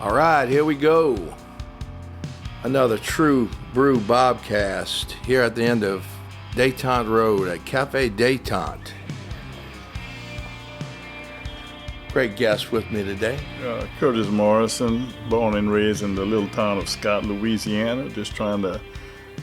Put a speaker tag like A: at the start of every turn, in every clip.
A: All right, here we go. Another true Brew Bobcast here at the end of Détente Road at Cafe Détente. Great guest with me today.
B: Curtis Morrison, born and raised in the little town of Scott, Louisiana. Just trying to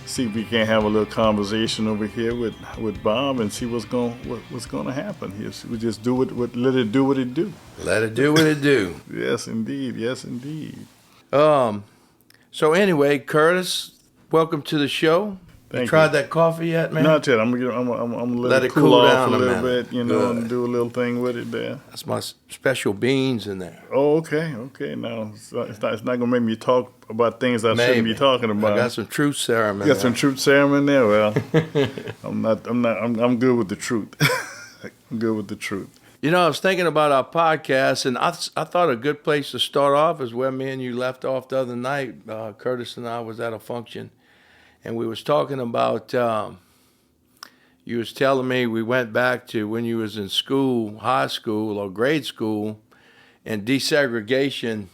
B: see if we can't have a little conversation over here with Bob and see what's going to happen. We just do let it do what it do.
A: Let it do what it do.
B: Yes, indeed. Yes, indeed.
A: So anyway, Curtis, welcome to the show. You tried that coffee yet, man?
B: Not yet. I'm gonna let it cool off a little bit, and do a little thing with it there.
A: That's my special beans in there.
B: Oh, okay. Now it's not gonna make me talk about things I shouldn't be talking about.
A: I got some truth serum in
B: there. Got some truth serum in there. Well, I'm good with the truth. I'm good with the truth.
A: You know, I was thinking about our podcast, and I thought a good place to start off is where me and you left off the other night. Curtis and I was at a function, and we was talking about, you was telling me we went back to when you was in school, high school or grade school, and desegregation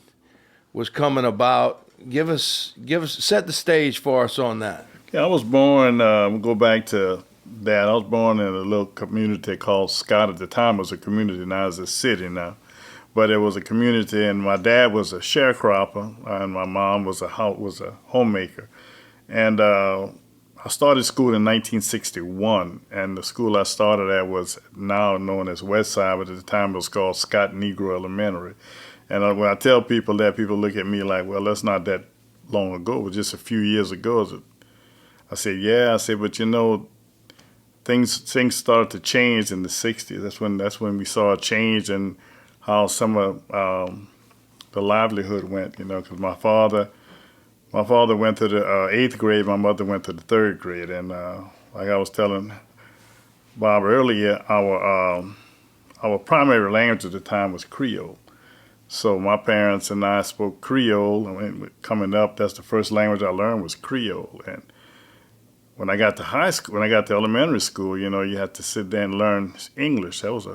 A: was coming about. Give us, set the stage for us on that.
B: Yeah, I was born, go back to that. I was born in a little community called Scott. At the time it was a community, now it's a city now. But it was a community, and my dad was a sharecropper, and my mom was a homemaker. And I started school in 1961, and the school I started at was now known as Westside, but at the time it was called Scott Negro Elementary. And when I tell people that, people look at me like, well, that's not that long ago. It was just a few years ago. I said, yeah. I said, but you know, things started to change in the 60s. That's when we saw a change in how some of the livelihood went, because my father went to the 8th grade, my mother went to the 3rd grade. And like I was telling Bob earlier, our primary language at the time was Creole. So my parents and I spoke Creole, and coming up, that's the first language I learned was Creole. And when I got to high school, when I got to elementary school, you had to sit there and learn English. It's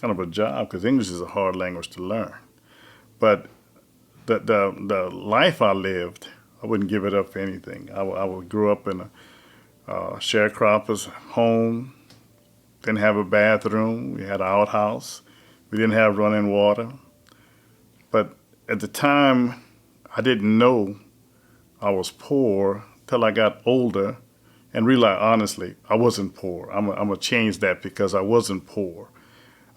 B: kind of a job because English is a hard language to learn. But the life I lived, I wouldn't give it up for anything. I grew up in a sharecropper's home, didn't have a bathroom, we had an outhouse, we didn't have running water. But at the time, I didn't know I was poor till I got older and realized, honestly, I wasn't poor. I'm going to change that because I wasn't poor.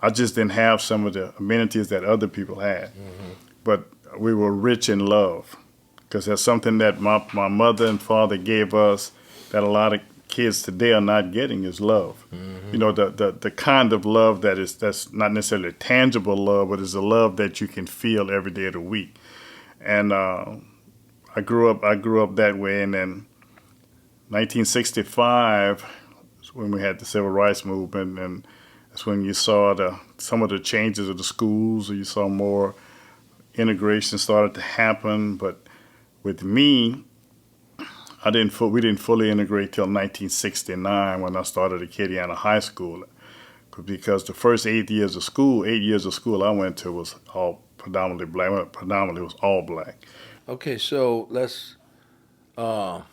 B: I just didn't have some of the amenities that other people had. Mm-hmm. But we were rich in love because that's something that my mother and father gave us that a lot of kids today are not getting is love. Mm-hmm. The kind of love that's not necessarily tangible love, but is a love that you can feel every day of the week. And I grew up that way, and then 1965 is when we had the civil rights movement, and that's when you saw some of the changes of the schools, or you saw more integration started to happen. But with me, we didn't fully integrate till 1969 when I started at Acadiana High School, because the first 8 years of school I went to was all predominantly black. Predominantly was all black.
A: Okay, so let's kind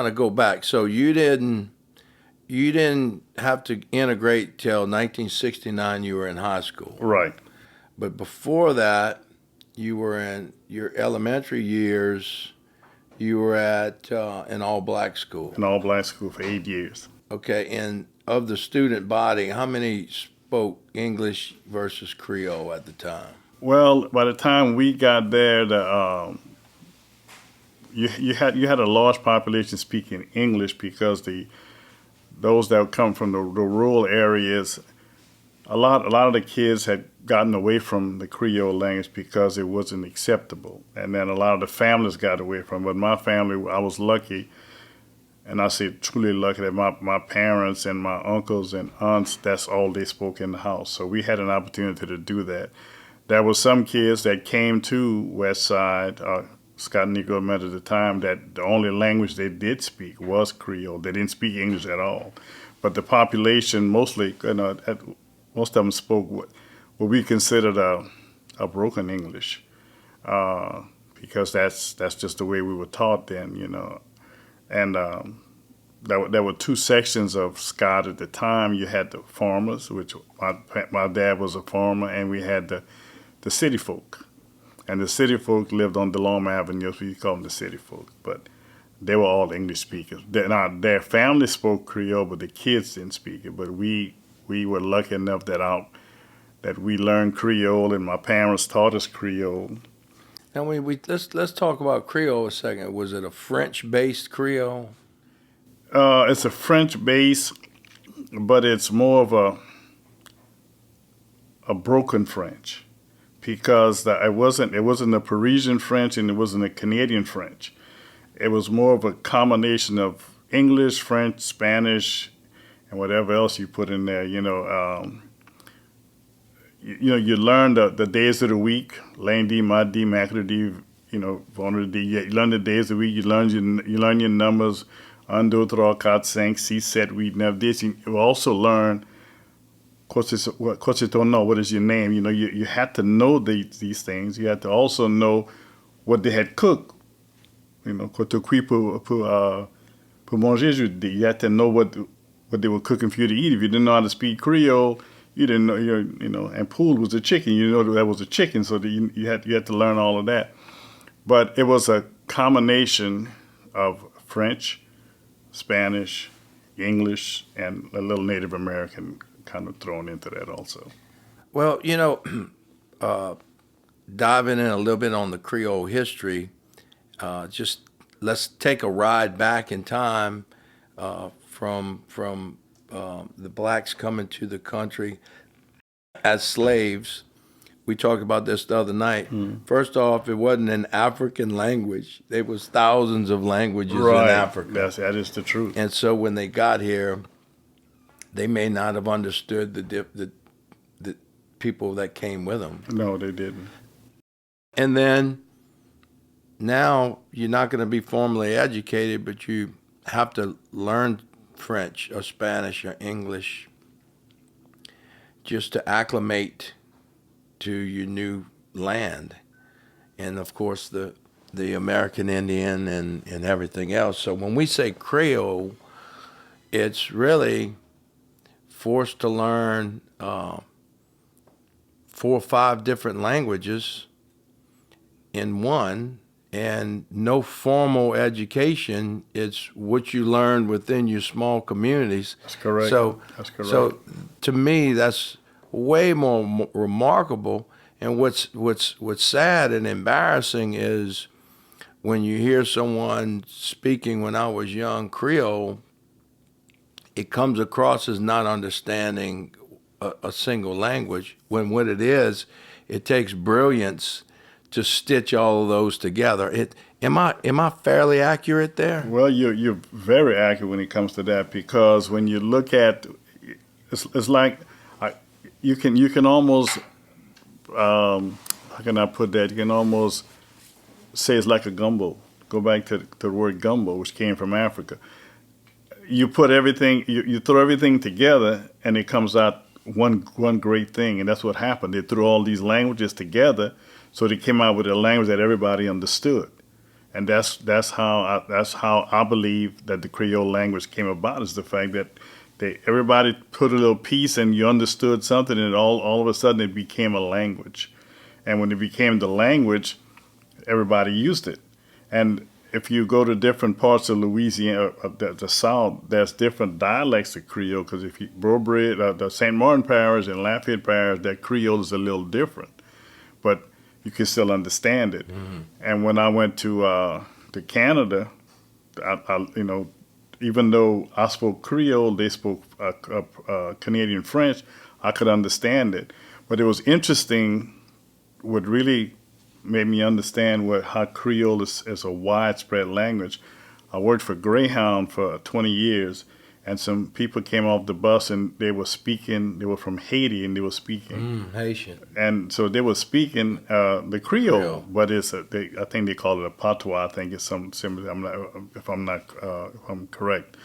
A: of go back. So you didn't have to integrate till 1969. You were in high school,
B: right?
A: But before that, you were in your elementary years. You were at an all-black school.
B: An all-black school for 8 years.
A: Okay, and of the student body, how many spoke English versus Creole at the time?
B: Well, by the time we got there, you had a large population speaking English because those that come from the rural areas, a lot of the kids had gotten away from the Creole language because it wasn't acceptable, and then a lot of the families got away from it. But my family, I was lucky, and I say truly lucky, that my parents and my uncles and aunts, that's all they spoke in the house. So we had an opportunity to do that. There were some kids that came to West Side, Scott Negro Elementary at the time, that the only language they did speak was Creole. They didn't speak English at all. But the population mostly, most of them spoke what we considered a broken English. because that's just the way we were taught then, And there were two sections of Scott at the time. You had the farmers, which my dad was a farmer, and we had the city folk. And the city folk lived on DeLorme Avenue, so you call them the city folk. But they were all English speakers. Their family spoke Creole, but the kids didn't speak it. But we were lucky enough that we learned Creole, and my parents taught us Creole.
A: Now let's talk about Creole a second. Was it a French-based Creole?
B: It's a French base, but it's more of a broken French, because it wasn't a Parisian French and it wasn't a Canadian French. It was more of a combination of English, French, Spanish, and whatever else you put in there. You learn the days of the week, lundi, mardi, mercredi, vendredi. You learn the days of the week. You learn your numbers. 1, 2, 3, 4, 5, 6, 7, 8, 9, 10. You also learn, what is your name? You had to know these things. You had to also know what they had cooked. Pour manger jeudi. You had to know what they were cooking for you to eat. If you didn't know how to speak Creole, you didn't know, and poule was a chicken. That was a chicken, so you had to learn all of that. But it was a combination of French, Spanish, English, and a little Native American kind of thrown into that also.
A: Well, diving in a little bit on the Creole history, just let's take a ride back in time from the blacks coming to the country as slaves. We talked about this the other night. First off, it wasn't an African language. There was thousands of languages in Africa.
B: That is the truth.
A: And so when they got here, they may not have understood the people that came with them.
B: No, they didn't.
A: And then now you're not going to be formally educated, but you have to learn French or Spanish or English just to acclimate to your new land, and of course the American Indian and everything else. So when we say Creole, it's really forced to learn 4 or 5 different languages in one, and no formal education. It's what you learn within your small communities.
B: That's correct. That's correct.
A: So to me, that's way more remarkable. And what's sad and embarrassing is when you hear someone speaking, when I was young, Creole, it comes across as not understanding a single language, when what it is, it takes brilliance to stitch all of those together. Am I fairly accurate there?
B: Well, you're very accurate when it comes to that, because when you look at, it's like you can almost how can I put that? You can almost say it's like a gumbo. Go back to the word gumbo, which came from Africa. You put everything, you throw everything together, and it comes out one great thing, and that's what happened. They threw all these languages together, so they came out with a language that everybody understood, and that's how I believe that the Creole language came about. Is the fact that everybody put a little piece, and you understood something, and all of a sudden it became a language. And when it became the language, everybody used it. And if you go to different parts of Louisiana, the South, there's different dialects of Creole, because if you the St. Martin Parish and Lafayette Parish, that Creole is a little different, but you can still understand it. Mm-hmm. And when I went to Canada, I even though I spoke Creole, they spoke Canadian French, I could understand it. But it was interesting. What really made me understand how Creole is a widespread language. I worked for Greyhound for 20 years, and some people came off the bus and they were speaking. They were from Haiti, and they were speaking
A: Haitian.
B: And so they were speaking the Creole, but I think they call it a patois. I think it's some similar. If I'm correct.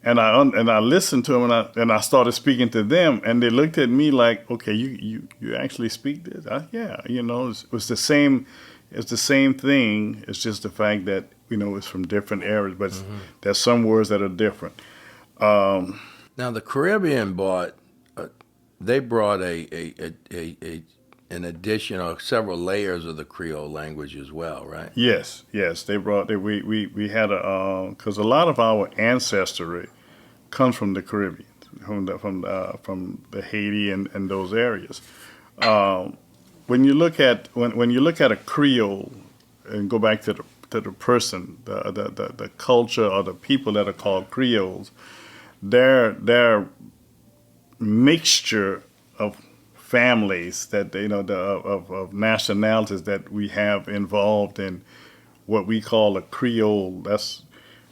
B: And I listened to them, and I started speaking to them, and they looked at me like, okay, you actually speak this? Yeah, it was the same. It's the same thing. It's just the fact that it's from different areas, but there's some words that are different.
A: Now the Caribbean they brought an addition of several layers of the Creole language as well, right?
B: Yes, they brought. We had because a lot of our ancestry comes from the Caribbean, from the Haiti and those areas. When you look at a Creole and go back to the person, the culture or the people that are called Creoles, their mixture of families that of nationalities that we have involved in what we call a Creole.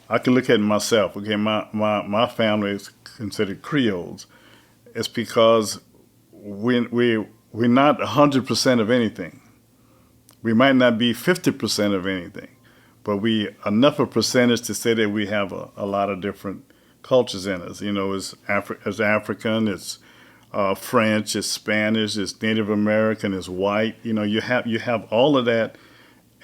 B: I can look at myself. Okay, my family is considered Creoles. It's because we're not 100% of anything. We might not be 50% of anything, but we enough a percentage to say that we have a lot of different cultures in us. It's African, it's French, it's Spanish, it's Native American, it's white. You have all of that,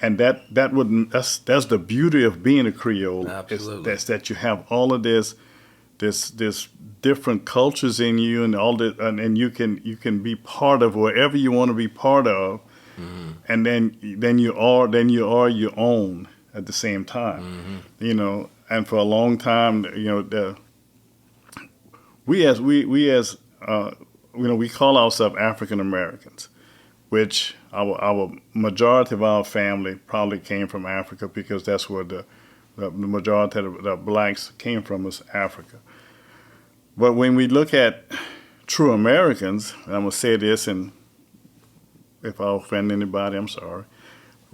B: and that's the beauty of being a Creole.
A: Absolutely.
B: That's that you have all of this different cultures in you, and all that, and you can be part of wherever you want to be part of, and then you are your own at the same time. And for a long time, we call ourselves African Americans, which our majority of our family probably came from Africa, because that's where the majority of the blacks came from, was Africa. But when we look at true Americans, and I'm gonna say this, and if I offend anybody, I'm sorry.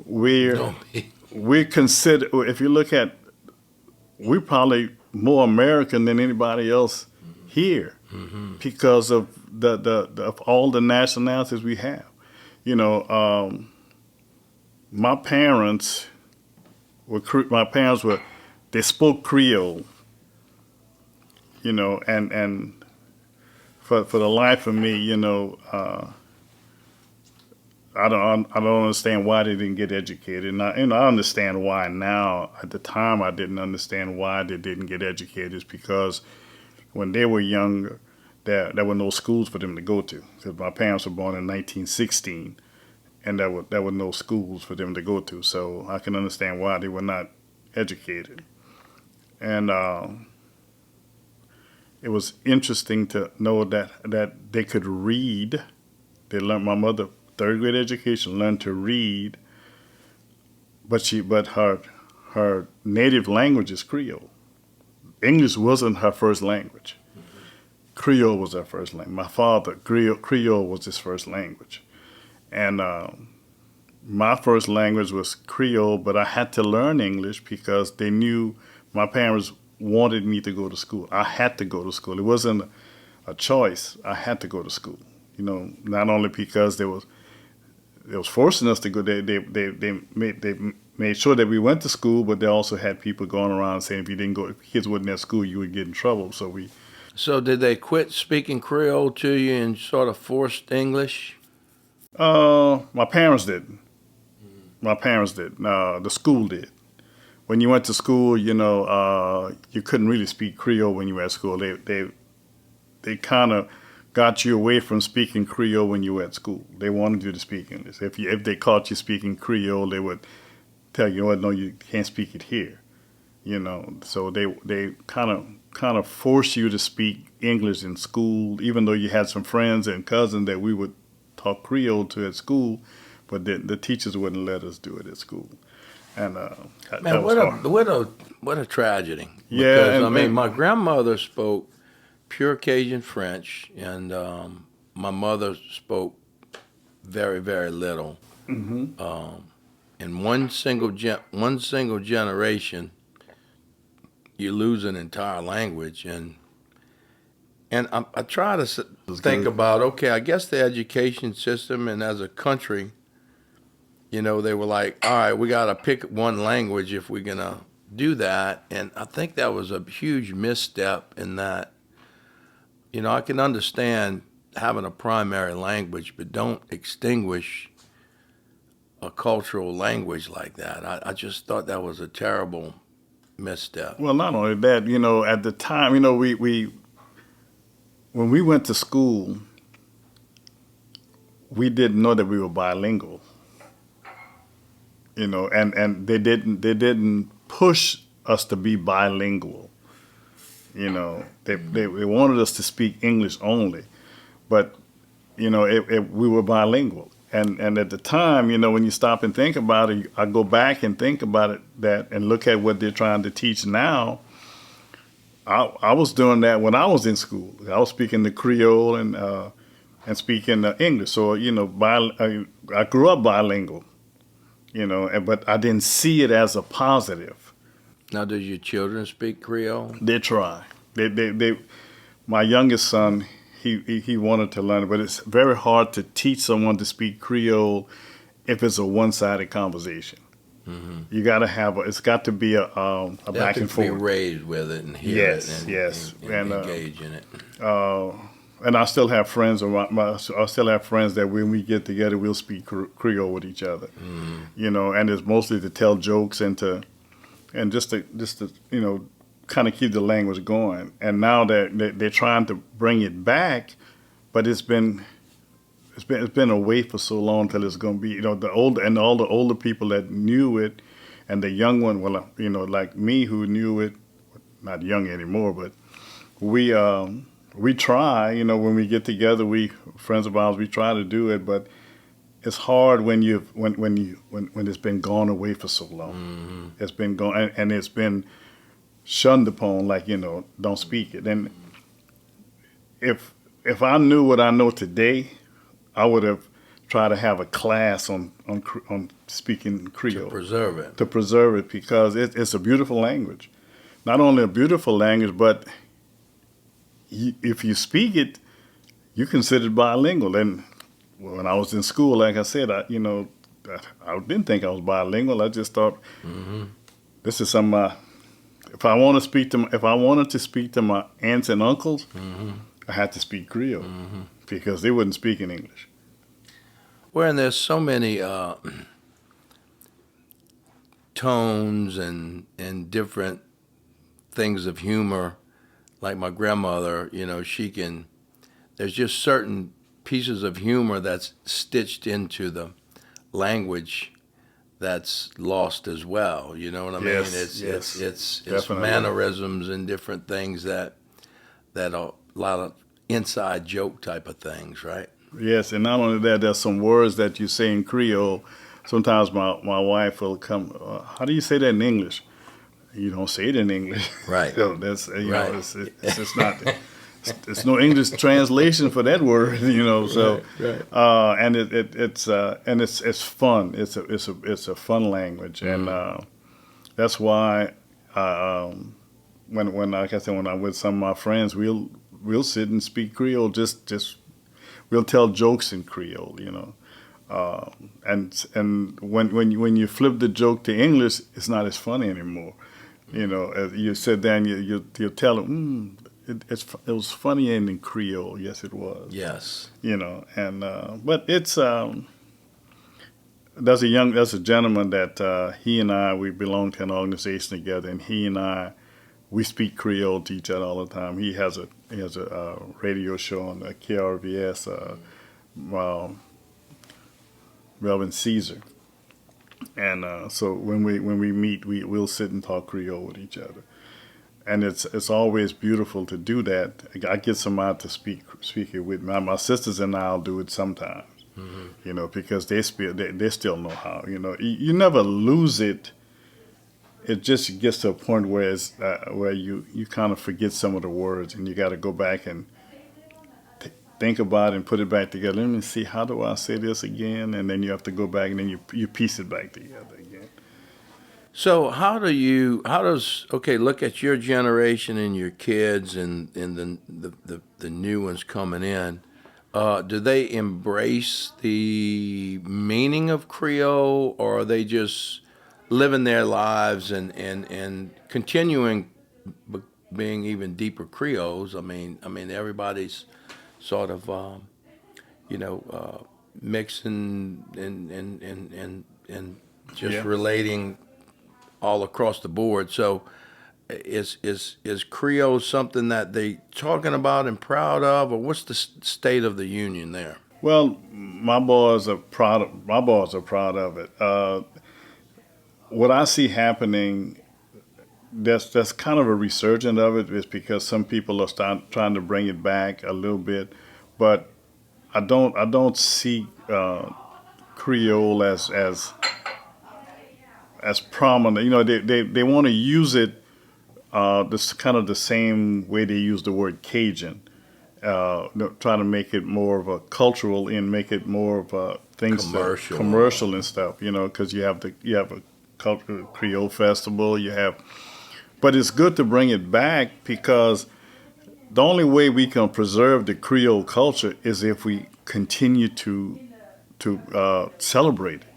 B: We consider, if you look at, we're probably more American than anybody else here, because of of all the nationalities we have. My parents they spoke Creole. And for the life of me, I don't understand why they didn't get educated. And I understand why now. At the time, I didn't understand why they didn't get educated. It's because when they were younger, there were no schools for them to go to. Because my parents were born in 1916, and there were no schools for them to go to. So I can understand why they were not educated. And it was interesting to know that they could read. They learned. My mother, third grade education, learned to read, but her native language is Creole. English wasn't her first language. Creole was her first language. My father, Creole was his first language. And my first language was Creole, but I had to learn English because they knew my parents wanted me to go to school. I had to go to school. It wasn't a choice. I had to go to school. Not only because they was forcing us to go. They made sure that we went to school, but they also had people going around saying if kids wasn't at school, you would get in trouble.
A: So did they quit speaking Creole to you and sort of forced English?
B: My parents didn't. My parents did. The school did. When you went to school, you couldn't really speak Creole when you were at school. They kind of got you away from speaking Creole when you were at school. They wanted you to speak English. If they caught you speaking Creole, they would tell you, "Oh no, you can't speak it here." So they kind of force you to speak English in school, even though you had some friends and cousins that we would talk Creole to at school, but the teachers wouldn't let us do it at school. And
A: man, what a tragedy.
B: Yeah,
A: because, my grandmother spoke pure Cajun French, and my mother spoke very, very little. In one single generation, you lose an entire language, and I try to think about, okay, I guess the education system, and as a country, they were like, all right, we got to pick one language if we're gonna do that, and I think that was a huge misstep in that. I can understand having a primary language, but don't extinguish a cultural language like that. I just thought that was a terrible misstep.
B: Well, not only that, at the time, we when we went to school, we didn't know that we were bilingual. And they didn't push us to be bilingual. They wanted us to speak English only, but we were bilingual. And at the time, when you stop and think about it, I go back and think about it and look at what they're trying to teach now. I was doing that when I was in school. I was speaking the Creole and speaking English. So I grew up bilingual. But I didn't see it as a positive.
A: Now, do your children speak Creole?
B: They try. They my youngest son, he wanted to learn it, but it's very hard to teach someone to speak Creole if it's a one-sided conversation. Mm-hmm. You got to have it's got to be a back and forth.
A: Be raised with it and hear it and engage in it.
B: And I still have friends. I still have friends that when we get together, we'll speak Creole with each other. Mm-hmm. And it's mostly to tell jokes and just to kind of keep the language going. And now they're trying to bring it back, but it's been away for so long till it's going to be all the older people that knew it, and the young one, like me who knew it, not young anymore, but we try, when we get together, friends of ours, we try to do it, but it's hard when it's been gone away for so long. Mm-hmm. It's been gone, and it's been shunned upon, like, don't speak it. And if I knew what I know today, I would have tried to have a class on speaking Creole. To preserve it, because it's a beautiful language. Not only a beautiful language, but if you speak it, you're considered bilingual. And when I was in school, like I said, I didn't think I was bilingual. I just thought, mm-hmm. This is something. If I wanted to speak to my aunts and uncles, mm-hmm. I had to speak Creole, mm-hmm. because they wouldn't speak in English.
A: Well, and there's so many tones and different things of humor. Like my grandmother, there's just certain pieces of humor that's stitched into the language that's lost as well. You know what I mean? It's mannerisms and different things that are a lot of inside joke type of things, right?
B: Yes, and not only that, there's some words that you say in Creole. Sometimes my wife will come, how do you say that in English? You don't say it in English,
A: right?
B: That's right. It's just not. There's no English translation for that word, So,
A: right.
B: And it's fun. It's a fun language, mm-hmm. And that's why when like I said, when I'm with some of my friends, we'll sit and speak Creole. Just we'll tell jokes in Creole, and when you flip the joke to English, it's not as funny anymore. You sit down, you tell them, it was funny in Creole. Yes, it was.
A: Yes.
B: And but it's there's a gentleman that he and I, we belong to an organization together, and he and I, we speak Creole to each other all the time. He has a radio show on KRVS, Reverend Caesar. And so when we meet, we'll sit and talk Creole with each other, and it's always beautiful to do that. I get somebody to speak it with me. My sisters and I'll do it sometimes, mm-hmm. Because they still know how. You never lose it. It just gets to a point where where you kind of forget some of the words, and you got to go back and think about it and put it back together. Let me see, how do I say this again? And then you have to go back and then you piece it back together again.
A: So look at your generation and your kids and the new ones coming in. Do they embrace the meaning of Creole, or are they just living their lives and continuing being even deeper Creoles. I mean, everybody's sort of mixing and just
B: Yeah.
A: relating all across the board. So is Creole something that they talking about and proud of, or what's the state of the union there?
B: Well, my boys are proud of it. What I see happening, that's kind of a resurgence of it, is because some people are trying to bring it back a little bit, but I don't see Creole as prominent. You know, they want to use it this kind of the same way they use the word Cajun. Try to make it more of a cultural and make it more of a things that
A: Commercial.
B: commercial and stuff. You know, because you have a cultural Creole festival. But it's good to bring it back because the only way we can preserve the Creole culture is if we continue to celebrate it.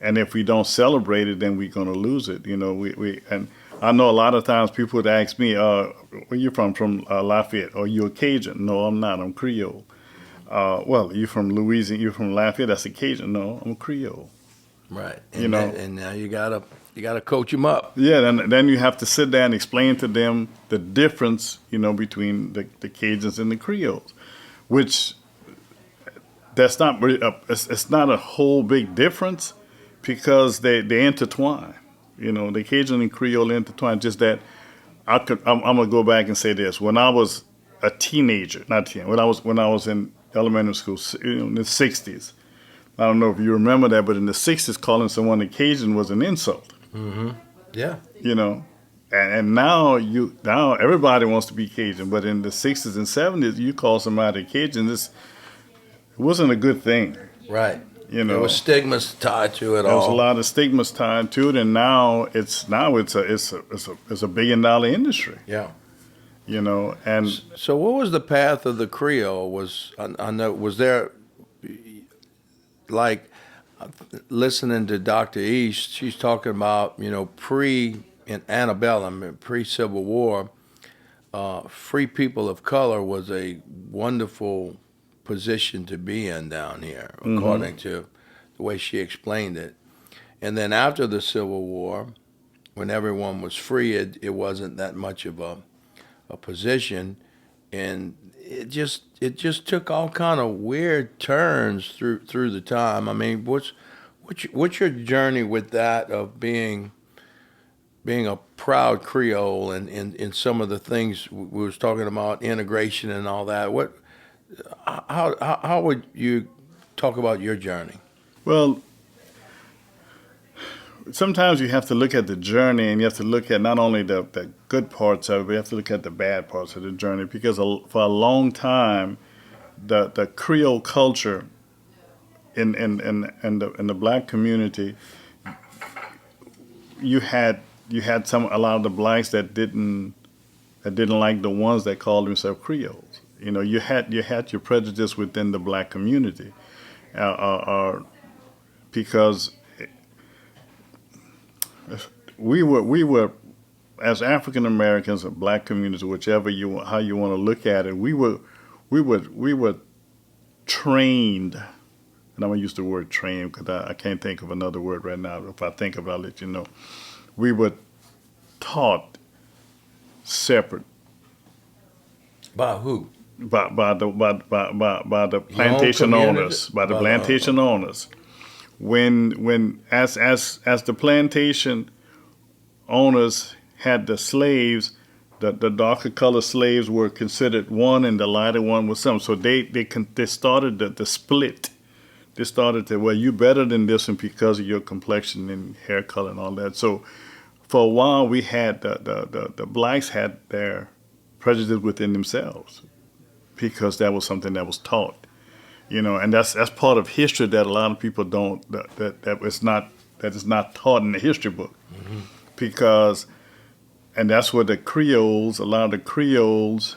B: And if we don't celebrate it, then we're going to lose it. You know, we and I know a lot of times people would ask me, "Where you from?" From Lafayette. Are you a Cajun? No, I'm not. I'm Creole. Well, you from Louisiana? You're from Lafayette? That's a Cajun. No, I'm Creole.
A: Right.
B: You know.
A: And now you gotta coach them up.
B: Yeah, then you have to sit down and explain to them the difference, between the Cajuns and the Creoles, which that's not it's not a whole big difference because they intertwine. The Cajun and Creole intertwine. Just that I'm gonna go back and say this: when I was a teenager, not teen, when I was in elementary school, in the '60s. I don't know if you remember that, but in the '60s, calling someone a Cajun was an insult.
A: Yeah.
B: And now everybody wants to be Cajun, but in the '60s and '70s, you call somebody a Cajun, it wasn't a good thing.
A: Right.
B: There
A: There was stigmas tied to it
B: was a
A: all.
B: lot of stigmas tied to it, and now it's a $1 billion industry.
A: Yeah.
B: And
A: So what was the path of the Creole? I know, was there, like, listening to Dr. East, she's talking about, in antebellum, pre-Civil War, free people of color was a wonderful position to be in down here, according to the way she explained it. And then after the Civil War, when everyone was free, it wasn't that much of a position, and it just took all kind of weird turns through the time. I mean, what's your journey with that of being a proud Creole and in some of the things we was talking about, integration and all that? How would you talk about your journey?
B: well, sometimes you have to look at the journey, and you have to look at not only the good parts of it, but you have to look at the bad parts of the journey. Because for a long time, the Creole culture in the black community, you had a lot of the blacks that didn't like the ones that called themselves Creoles. You had your prejudice within the black community, because we were as African Americans or black communities, how you want to look at it, we were trained, and I'm gonna use the word trained because I can't think of another word right now. If I think of it, I'll let you know. We were taught separate
A: By who?
B: by the
A: Your own
B: plantation
A: community?
B: owners, by the plantation owners. When as the plantation owners had the slaves, the darker colored slaves were considered one, and the lighter one was some. So they started the split. They started to, well, you better than this one because of your complexion and hair color and all that. So for a while, we had the blacks had their prejudice within themselves because that was something that was taught. And that's part of history that a lot of people don't, that is not taught in the history book. Because, and that's where a lot of the Creoles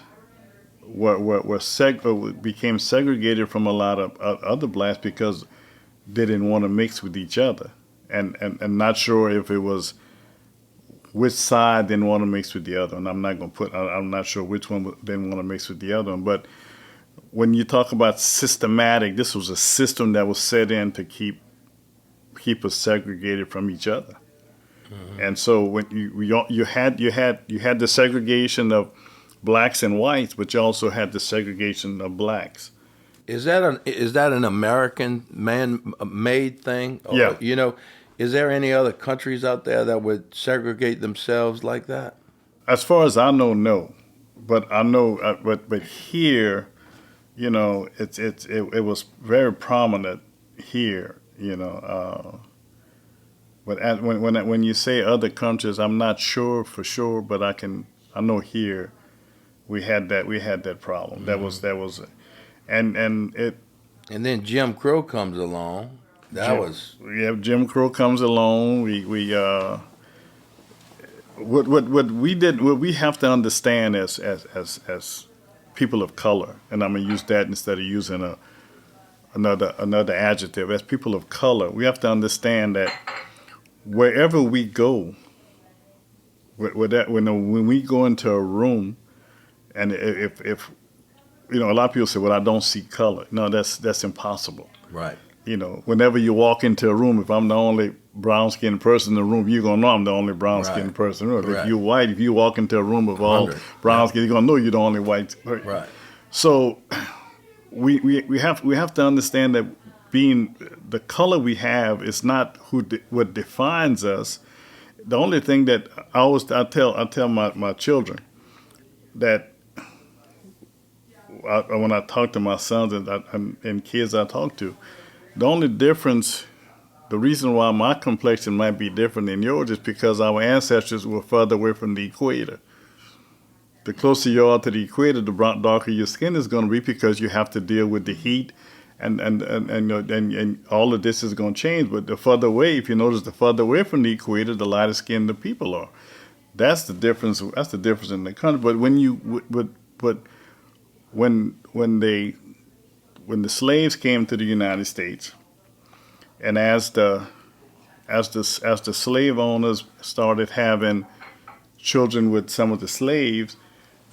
B: became segregated from a lot of other blacks because they didn't want to mix with each other. and not sure if it was which side didn't want to mix with the other. And I'm not sure which one didn't want to mix with the other one. But when you talk about systematic, this was a system that was set in to keep us segregated from each other. And so when you had the segregation of blacks and whites, but you also had the segregation of blacks.
A: Is that an American man-made thing? Or,
B: Yeah.
A: is there any other countries out there that would segregate themselves like that?
B: As far as I know, no. But I know, but here, it was very prominent here. But when you say other countries, I'm not sure for sure, but I know here we had that problem. And it.
A: And then Jim Crow comes along.
B: Jim Crow comes along. What we have to understand as people of color, and I'm gonna use that instead of using another adjective. As people of color, we have to understand that wherever we go, when we go into a room, and if a lot of people say, "Well, I don't see color." No, that's impossible.
A: Right.
B: Whenever you walk into a room, if I'm the only brown-skinned person in the room, you're gonna know I'm the only brown-skinned person in the room.
A: Right.
B: If you're white, if you walk into a room of all brown-skinned, you're gonna know you're the only white person.
A: Right.
B: So we have to understand that being the color we have is not what defines us. The only thing that I tell my children that when I talk to my sons and kids I talk to, the only difference, the reason why my complexion might be different than yours is because our ancestors were further away from the equator. The closer you are to the equator, the darker your skin is going to be because you have to deal with the heat, and all of this is going to change. But the further away, if you notice, the further away from the equator, the lighter skinned the people are. That's the difference. That's the difference in the country. But when the slaves came to the United States, and as the slave owners started having children with some of the slaves,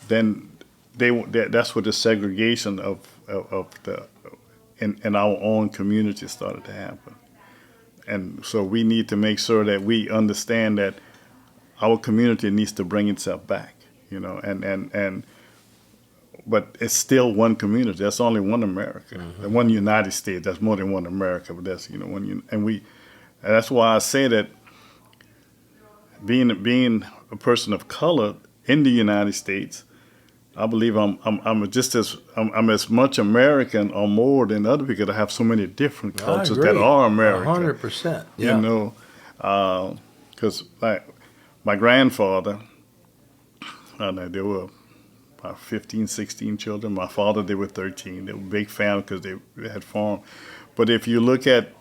B: then that's where the segregation in our own community started to happen. And so we need to make sure that we understand that our community needs to bring itself back, but it's still one community. That's only one America. The one United States. That's more than one America. But that's one. And that's why I say that being a person of color in the United States, I believe I'm as much American or more than other people that have so many different cultures that are American.
A: 100%. Yeah.
B: Because like my grandfather, there were about 15, 16 children. My father, they were 13. They were a big family because they had farm. But if you look at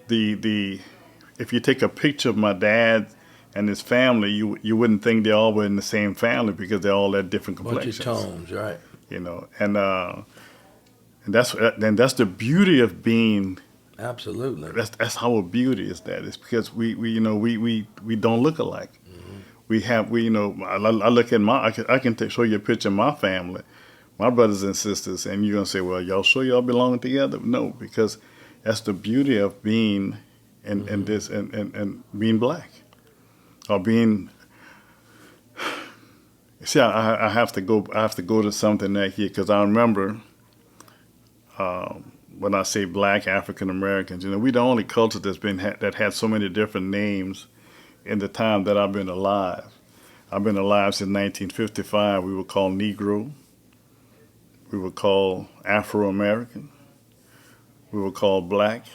B: if you take a picture of my dad and his family, you wouldn't think they all were in the same family because they all had different complexions.
A: Bunch of tones, right?
B: And that's the beauty of being.
A: Absolutely.
B: That's our beauty is that. It's because we don't look alike. I look at I can show you a picture of my family, my brothers and sisters, and you're gonna say, well, y'all sure y'all belong together? No, because that's the beauty of being and this and being black, or being. See, I have to go to something that here because I remember when I say black African Americans, we're the only culture that had so many different names in the time that I've been alive. I've been alive since 1955. We were called Negro. We were called Afro American. We were called black.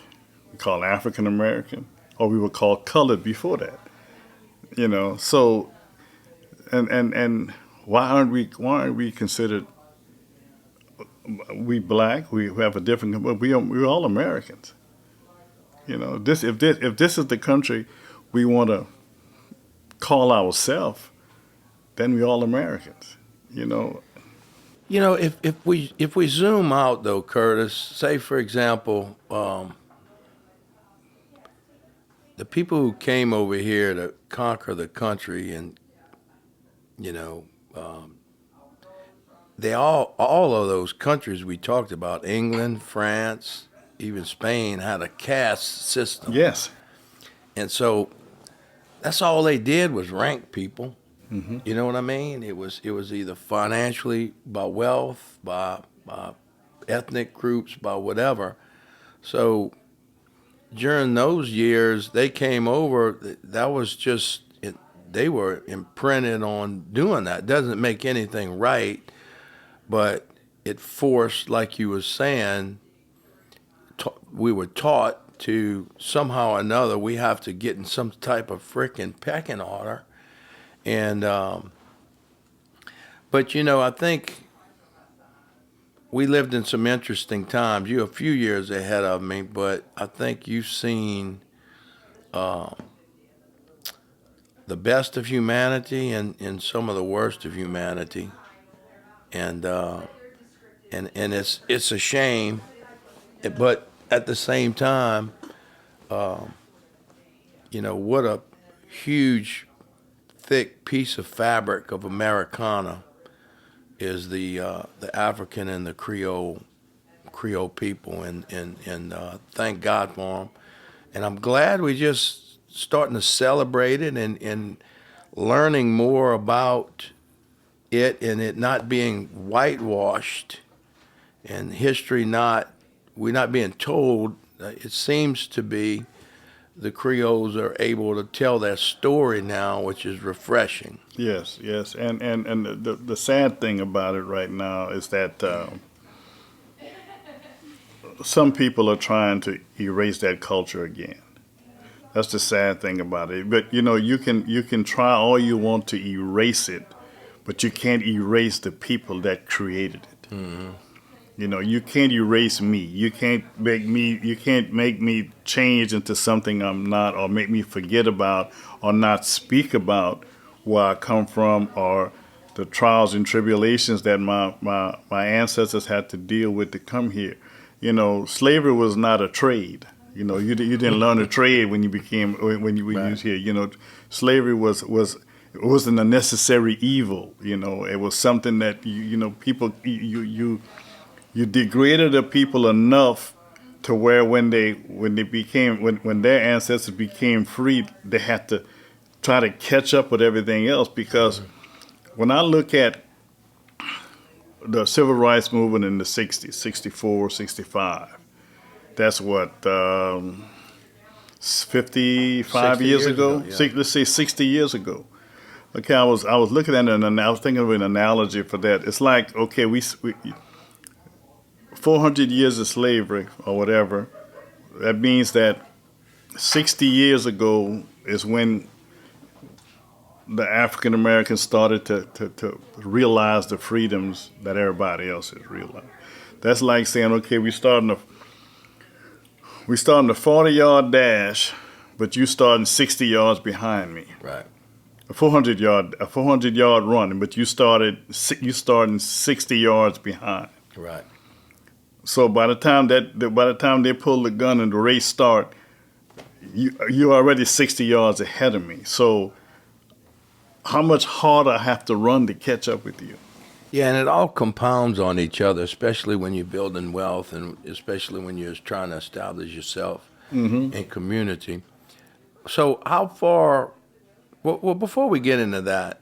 B: We called African American, or we were called colored before that. So, and why aren't we considered? We black. We have a different. We're all Americans. If this is the country we want to call ourselves, then we're all Americans.
A: If we zoom out though, Curtis, say for example, the people who came over here to conquer the country, and you know, they all of those countries we talked about, England, France, even Spain, had a caste system.
B: Yes.
A: And so that's all they did was rank people.
B: Hmm.
A: You know what I mean? It was either financially, by wealth, by ethnic groups, by whatever. So during those years, they came over. That was just it, they were imprinted on doing that. Doesn't make anything right, but it forced, like you were saying, we were taught to somehow or another we have to get in some type of frickin' pecking order. And but you know, I think we lived in some interesting times. You're a few years ahead of me, but I think you've seen the best of humanity and some of the worst of humanity. And and it's a shame, but at the same time, you know, what a huge, thick piece of fabric of Americana is the African and the Creole people, and thank God for them. And I'm glad we just starting to celebrate it and learning more about it, and it not being whitewashed, and history not we're not being told. It seems to be the Creoles are able to tell their story now, which is refreshing.
B: Yes, yes, and the sad thing about it right now is that some people are trying to erase that culture again. That's the sad thing about it. But you know, you can try all you want to erase it, but you can't erase the people that created it.
A: Mm-hmm.
B: You know, you can't erase me. You can't make me. You can't make me change into something I'm not, or make me forget about, or not speak about where I come from, or the trials and tribulations that my ancestors had to deal with to come here. You know, slavery was not a trade. You know, you didn't learn a trade when you became when you
A: Right.
B: was here. You know, slavery it wasn't a necessary evil. You know, it was something that you know people you degraded the people enough to where when they became when their ancestors became free, they had to try to catch up with everything else. Because when I look at the civil rights movement in the 60s, 64, 65, that's what 55
A: 60
B: years
A: years
B: ago.
A: ago, yeah.
B: Let's say 60 years ago. Okay, I was looking at it and I was thinking of an analogy for that. It's like, okay, we 400 years of slavery or whatever. That means that 60 years ago is when the African Americans started to realize the freedoms that everybody else has realized. That's like saying, okay, we starting a 40-yard dash, but you starting 60 yards behind me.
A: Right.
B: A 400-yard run, but you starting 60 yards behind.
A: Right.
B: So by the time they pull the gun and the race start, you're already 60 yards ahead of me. So how much harder I have to run to catch up with you?
A: Yeah, and it all compounds on each other, especially when you're building wealth, and especially when you're trying to establish yourself in community. So, how far? Well, before we get into that,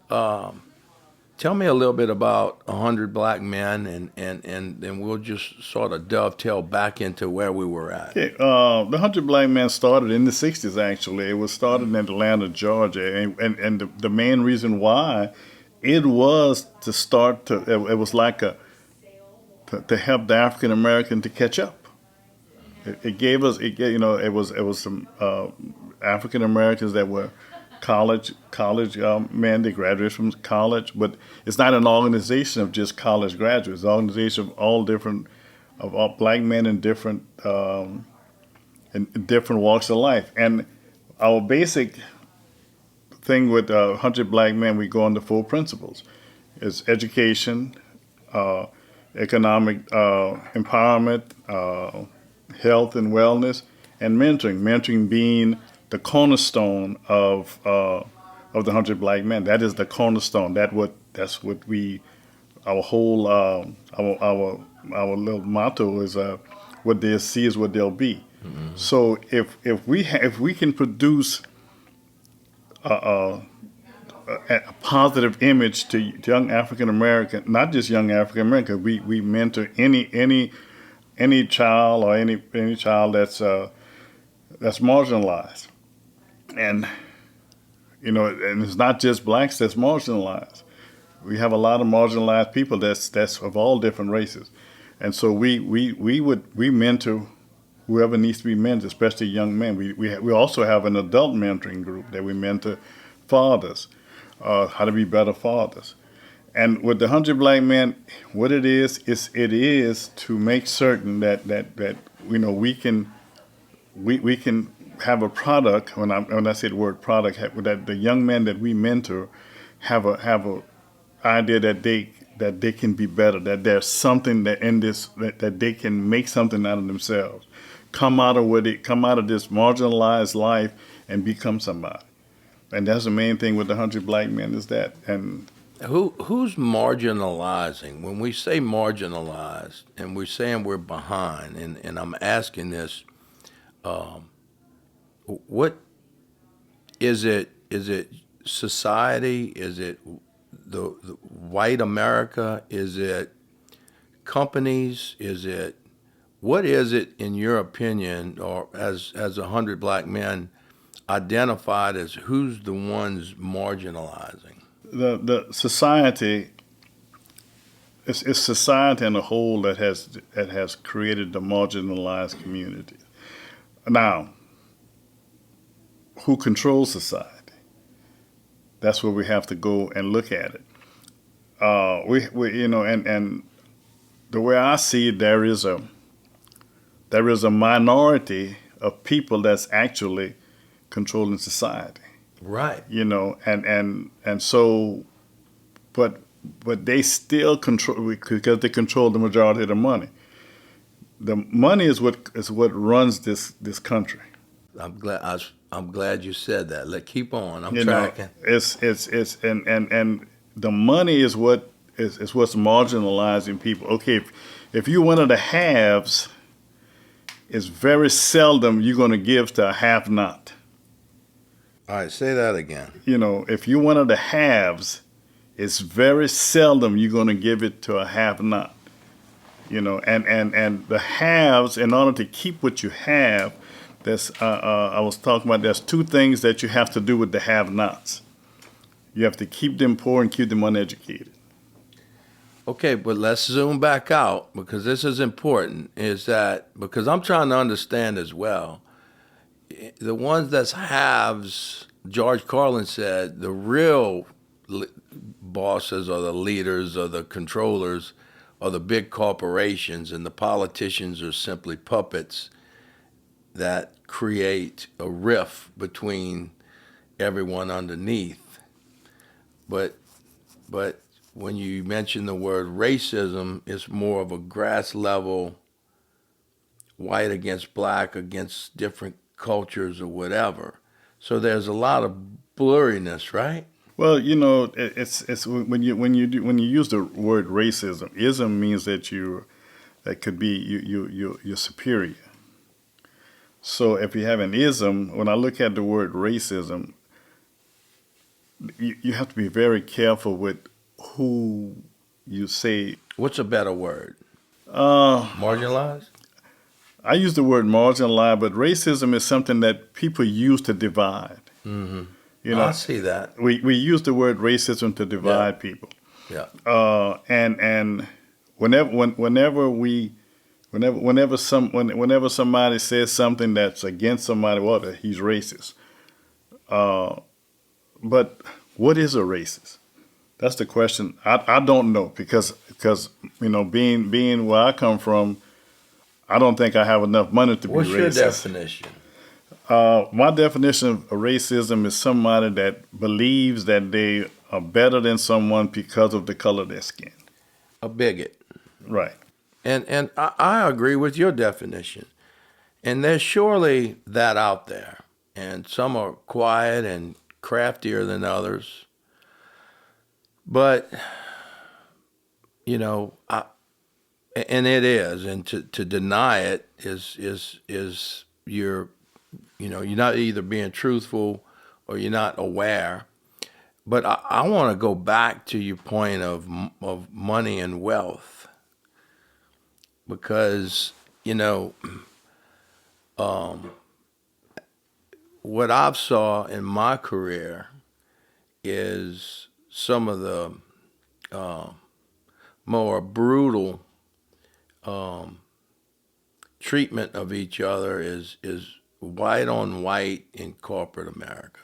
A: tell me a little bit about 100 Black Men, and then we'll just sort of dovetail back into where we were at.
B: Okay, the 100 Black Men started in the 60s, actually. It was started in Atlanta, Georgia. And the main reason why it was to start to, it was like to help the African American to catch up. It gave us, you know, it was some African Americans that were college men. They graduated from college, but it's not an organization of just college graduates. It's an organization of all Black men in different walks of life. And our basic thing with 100 Black Men, we go on the 4 principles: is education, economic empowerment, health and wellness, and mentoring. Mentoring being the cornerstone of the 100 Black Men. That is the cornerstone. That's what we our whole our little motto is what they'll see is what they'll be. So if we can produce a positive image to young African American, not just young African American, we mentor any child or any child that's marginalized, and and it's not just blacks that's marginalized. We have a lot of marginalized people that's of all different races, and so we mentor whoever needs to be mentored, especially young men. We also have an adult mentoring group that we mentor fathers, how to be better fathers. And with the 100 Black Men, what it is to make certain that we can have a product. When I say the word product, that the young men that we mentor have a idea that they can be better, that there's something that in this that they can make something out of themselves, come out of this marginalized life and become somebody. And that's the main thing with the 100 Black Men is that. And
A: who's marginalizing? When we say marginalized and we're saying we're behind, and I'm asking this, what is it? Is it society? Is it the white America? Is it companies? Is it what is it in your opinion, or as 100 Black Men identified as who's the ones marginalizing?
B: The society, it's society in a whole that has created the marginalized community. Now, who controls society? That's where we have to go and look at it. And the way I see it, there is a minority of people that's actually controlling society.
A: Right.
B: And so, but they still control because they control the majority of the money. The money is what runs this country.
A: I'm glad you said that. Let's keep on. I'm
B: You
A: tracking.
B: And the money is what's marginalizing people. Okay, if you're one of the haves, it's very seldom you're going to give to a have-not.
A: All right, say that again.
B: If you're one of the haves, it's very seldom you're going to give it to a have-not. And the haves, in order to keep what you have, I was talking about, there's two things that you have to do with the have-nots. You have to keep them poor and keep them uneducated.
A: Okay, but let's zoom back out, because this is important, is that because I'm trying to understand as well, the ones that's haves, George Carlin said, the real bosses or the leaders or the controllers are the big corporations, and the politicians are simply puppets that create a rift between everyone underneath. But when you mention the word racism, it's more of a grass level, white against black against different cultures or whatever. So there's a lot of blurriness, right?
B: Well, it's when you use the word racism, ism means that could be you're superior. So if you have an ism, when I look at the word racism, you have to be very careful with who you say.
A: What's a better word? Marginalized?
B: I use the word marginalized, but racism is something that people use to divide.
A: Mm-hmm.
B: I
A: see that.
B: We use the word racism to divide people.
A: Yeah.
B: And whenever somebody says something that's against somebody, well, he's racist. But what is a racist? That's the question. I don't know because being where I come from, I don't think I have enough money to be racist.
A: What's your definition?
B: My definition of racism is somebody that believes that they are better than someone because of the color of their skin.
A: A bigot.
B: Right.
A: And I agree with your definition. And there's surely that out there. and some are quiet and craftier than others. But you know, and it is, and to deny it is you're you're not either being truthful or you're not aware. But I want to go back to your point of money and wealth because you know what I've saw in my career is some of the more brutal treatment of each other is white on white in corporate America.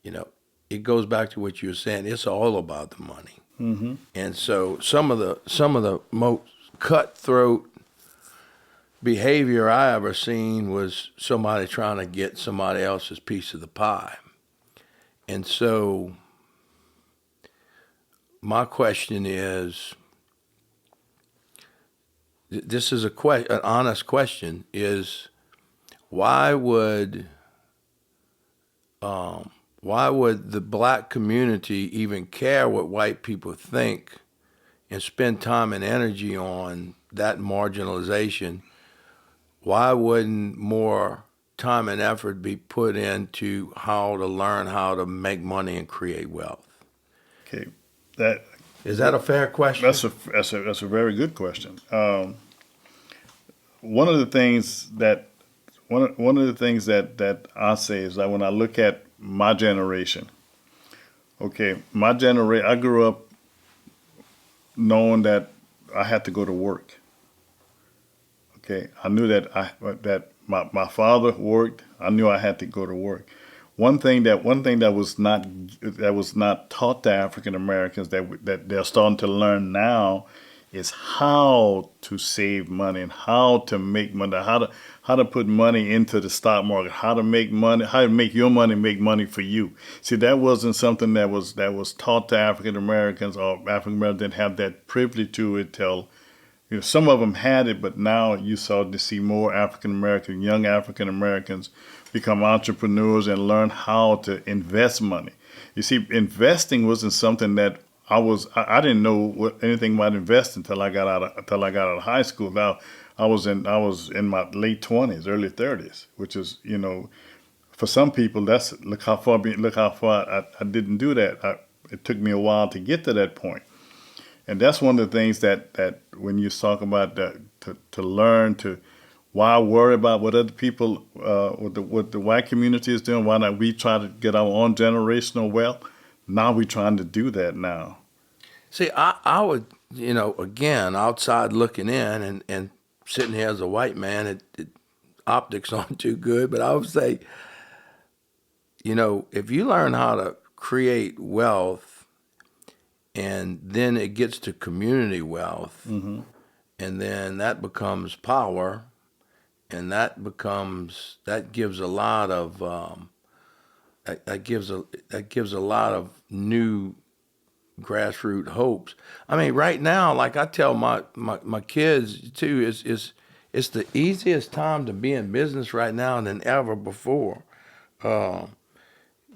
A: You know, it goes back to what you were saying. It's all about the money,
B: Mm-hmm.
A: and so some of the most cutthroat behavior I ever seen was somebody trying to get somebody else's piece of the pie. And so my question is, this is an honest question, is why would why would the black community even care what white people think and spend time and energy on that marginalization? Why wouldn't more time and effort be put into how to learn how to make money and create wealth?
B: Okay, that
A: Is that a fair question?
B: that's a very good question. One of the things that one of the things that I say is that when I look at my generation, okay, my generation, I grew up knowing that I had to go to work. Okay, I knew that my father worked. I knew I had to go to work. One thing that was not taught to African Americans that they're starting to learn now is how to save money and how to make money, how to put money into the stock market, how to make money, how to make your money make money for you. See, that wasn't something that was taught to African Americans, or African Americans didn't have that privilege to it till some of them had it, but now you start to see more African American, young African Americans become entrepreneurs and learn how to invest money. You see, investing wasn't something that I didn't know anything about investing until I got out of high school. Now I was in my late 20s, early 30s, which is for some people look how far I didn't do that. It took me a while to get to that point. And that's one of the things that when you talk about to learn to why worry about what other people what the white community is doing, why not we try to get our own generational wealth? Now we're trying to do that now.
A: See, I would, again, outside looking in and sitting here as a white man, optics aren't too good, but I would say, if you learn how to create wealth and then it gets to community wealth,
B: Mm-hmm.
A: and then that becomes power, and that gives a lot of that gives a lot of new grassroots hopes. I mean, right now, like I tell my kids too, it's the easiest time to be in business right now than ever before. Uh,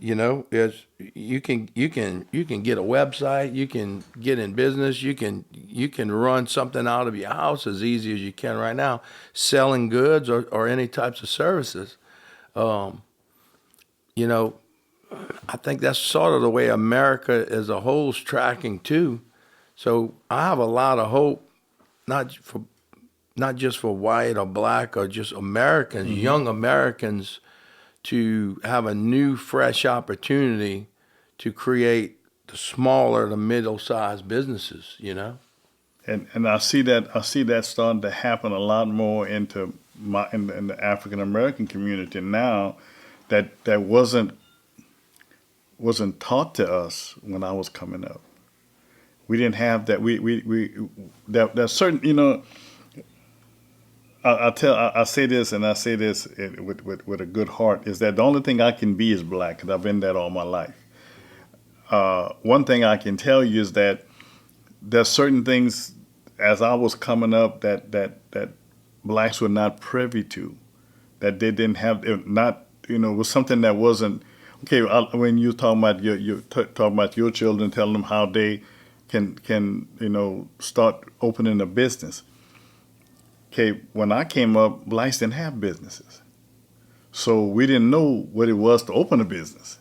A: it's you can get a website, you can get in business, you can run something out of your house as easy as you can right now, selling goods or any types of services. Um, you know, I think that's sort of the way America as a whole is tracking too. So I have a lot of hope, not for not just for white or black or just Americans,
B: Mm-hmm.
A: young Americans, to have a new, fresh opportunity to create the smaller to middle-sized businesses.
B: And I see that starting to happen a lot more in the African American community now that wasn't taught to us when I was coming up. We didn't have that. That certain I say this, and I say this with a good heart, is that the only thing I can be is black, because I've been that all my life. One thing I can tell you is that there's certain things as I was coming up that blacks were not privy to, that they didn't have, not, was something that wasn't, okay, when you talk about talk about your children, telling them how they can start opening a business. Okay, when I came up, blacks didn't have businesses. So we didn't know what it was to open a business.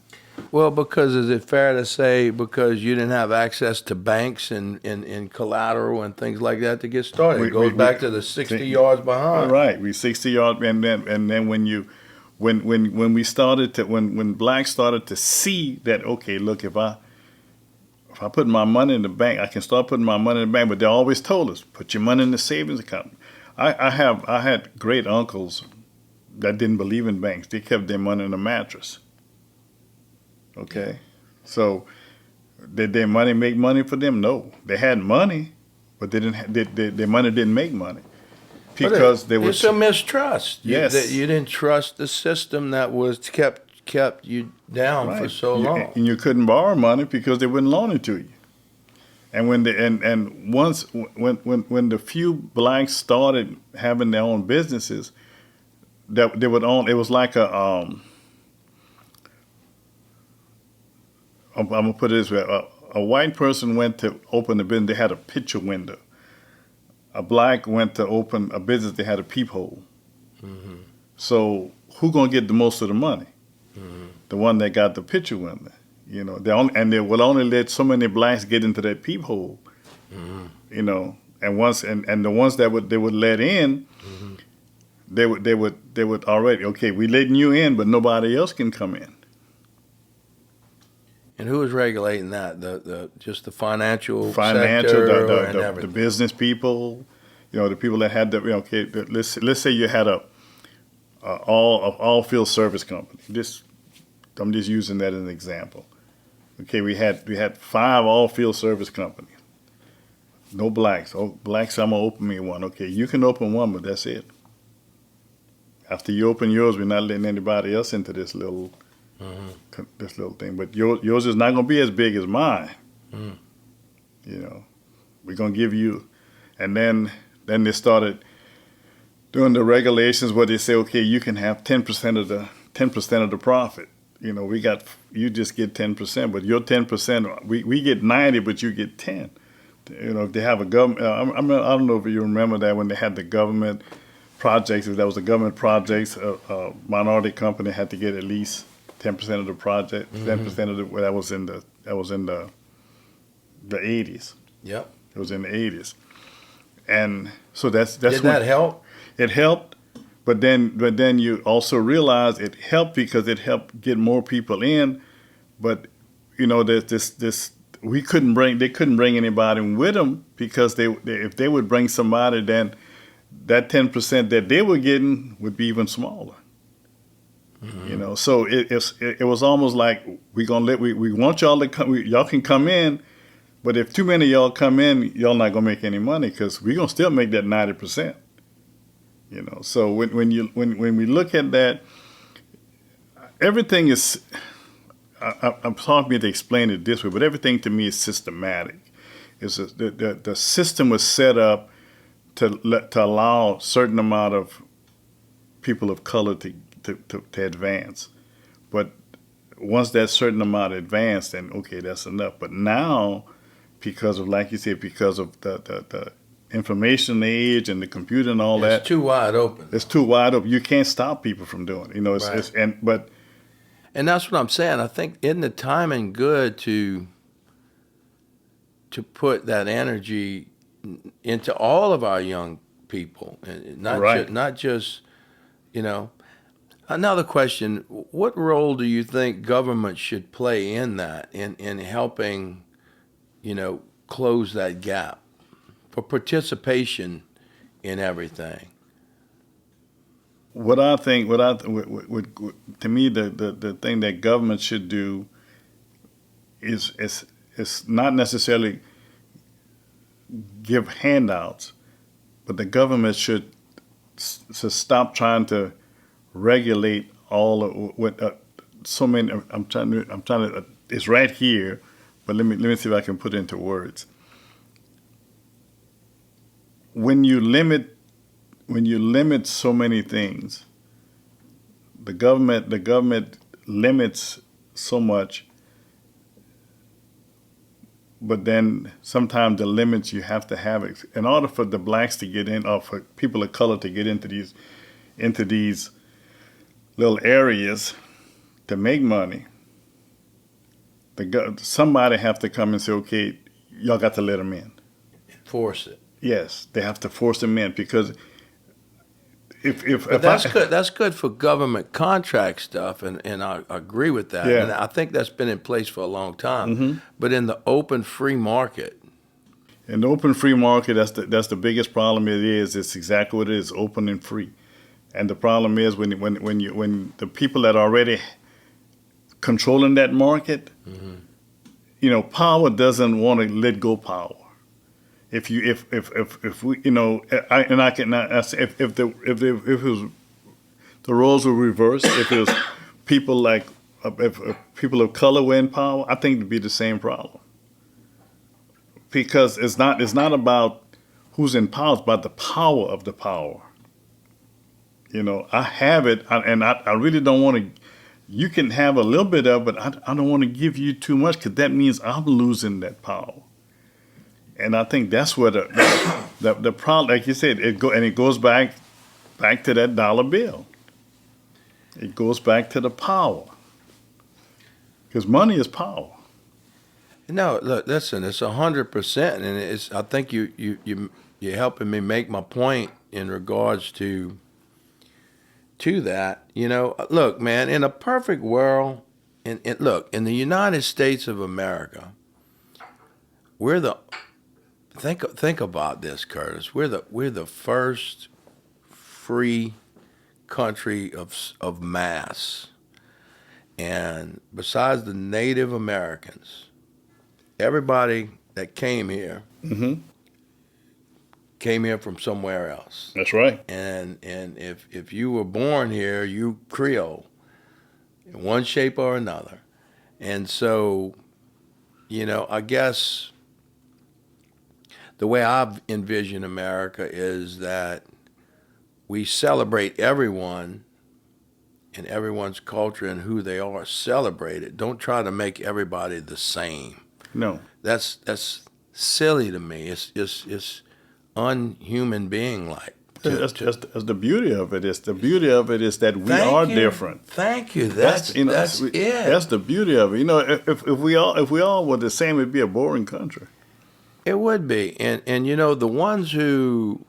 A: Well, because is it fair to say because you didn't have access to banks and collateral and things like that to get started? It goes back to the 60 yards behind.
B: Right, we 60 yards, and then when we started to when blacks started to see that, okay, look, if I put my money in the bank, I can start putting my money in the bank. But they always told us, put your money in the savings account. I had great uncles that didn't believe in banks. They kept their money in a mattress. Okay, so did their money make money for them? No, they had money, but they didn't. Their money didn't make money because they were.
A: It's a mistrust.
B: Yes,
A: you didn't trust the system that was kept you down for so long,
B: and you couldn't borrow money because they wouldn't loan it to you. And when the few blacks started having their own businesses, that they would own. It was like I'm gonna put it this way: a white person went to open a business, they had a picture window. A black went to open a business, they had a peephole. Mm-hmm. So who gonna get the most of the money? Mm-hmm. The one that got the picture window. They would only let so many blacks get into that peephole. Mm-hmm. And once and the ones that they would let in, mm-hmm. they would already, okay, we letting you in, but nobody else can come in.
A: And who was regulating that? Just the financial sector
B: the business people, the people that had let's say you had a all field service company. I'm just using that as an example. Okay, we had 5 all field service companies. No blacks. Oh, blacks, I'm gonna open me one. Okay, you can open one, but that's it. After you open yours, we're not letting anybody else into this little. Mm-hmm. This little thing, but yours is not going to be as big as mine. Mm. We're going to give you, and then they started doing the regulations where they say, okay, you can have 10% of the profit. You just get 10%, but your 10%, we get 90, but you get 10. If they have a government, I don't know if you remember that when they had the government projects. If that was the government projects, a minority company had to get at least 10% of the project, 10% of that was in the 80s.
A: Yep.
B: It was in the 80s. And so that's
A: Did that help?
B: It helped, but then you also realize it helped because it helped get more people in, but there's this they couldn't bring anybody with them because if they would bring somebody, then that 10% that they were getting would be even smaller. Mm-hmm. So it was almost like we want y'all to come. Y'all can come in, but if too many of y'all come in, y'all not gonna make any money because we're gonna still make that 90%. So when we look at that, everything is. I'm sorry to explain it this way, but everything to me is systematic. The system was set up to allow a certain amount of people of color to advance. But once that certain amount advanced, then okay, that's enough. But now, because of, like you said, because of the information age and the computer and all that.
A: It's too wide open.
B: It's too wide open. You can't stop people from doing it.
A: Right. And that's what I'm saying. I think isn't the timing good to put that energy into all of our young people, and not just. Another question, what role do you think government should play in that, in helping, close that gap for participation in everything?
B: What I think, to me, the thing that government should do is not necessarily give handouts, but the government should stop trying to regulate all of what so many. I'm trying to. It's right here, but let me see if I can put it into words. When you limit so many things, the government limits so much, but then sometimes the limits you have to have it in order for the blacks to get in, or for people of color to get into these little areas to make money. Somebody have to come and say, okay, y'all got to let them in.
A: Force it.
B: Yes, they have to force them in, because
A: But that's good. That's good for government contract stuff, and I agree with that.
B: Yeah.
A: And I think that's been in place for a long time. But in the open free market,
B: in the open free market, that's the biggest problem. It's exactly what it is, open and free. And the problem is when the people that are already controlling that market, power doesn't want to let go power. If we, if it was the roles were reversed, if it was people like if people of color were in power, I think it'd be the same problem. Because it's not about who's in power, it's about the power of the power. I have it, and I really don't want to. You can have a little bit of it, but I don't want to give you too much, because that means I'm losing that power. And I think that's where the problem, like you said, it goes back to that dollar bill. It goes back to the power, because money is power.
A: no, look, listen, it's 100%, and it's. I think you're helping me make my point in regards to that. Look, man, in a perfect world, look, in the United States of America, we're the think about this, Curtis. We're the first free country of mass, and besides the Native Americans, everybody that came here came here from somewhere else.
B: That's right.
A: And if you were born here, you Creole in one shape or another. And so, I guess the way I envision America is that we celebrate everyone and everyone's culture and who they are. Celebrate it. Don't try to make everybody the same.
B: No.
A: That's silly to me. It's unhuman being like.
B: That's the beauty of it. The beauty of it is that we are different.
A: Thank you. That's it.
B: That's the beauty of it. If we all were the same, it'd be a boring country.
A: It would be, and the ones who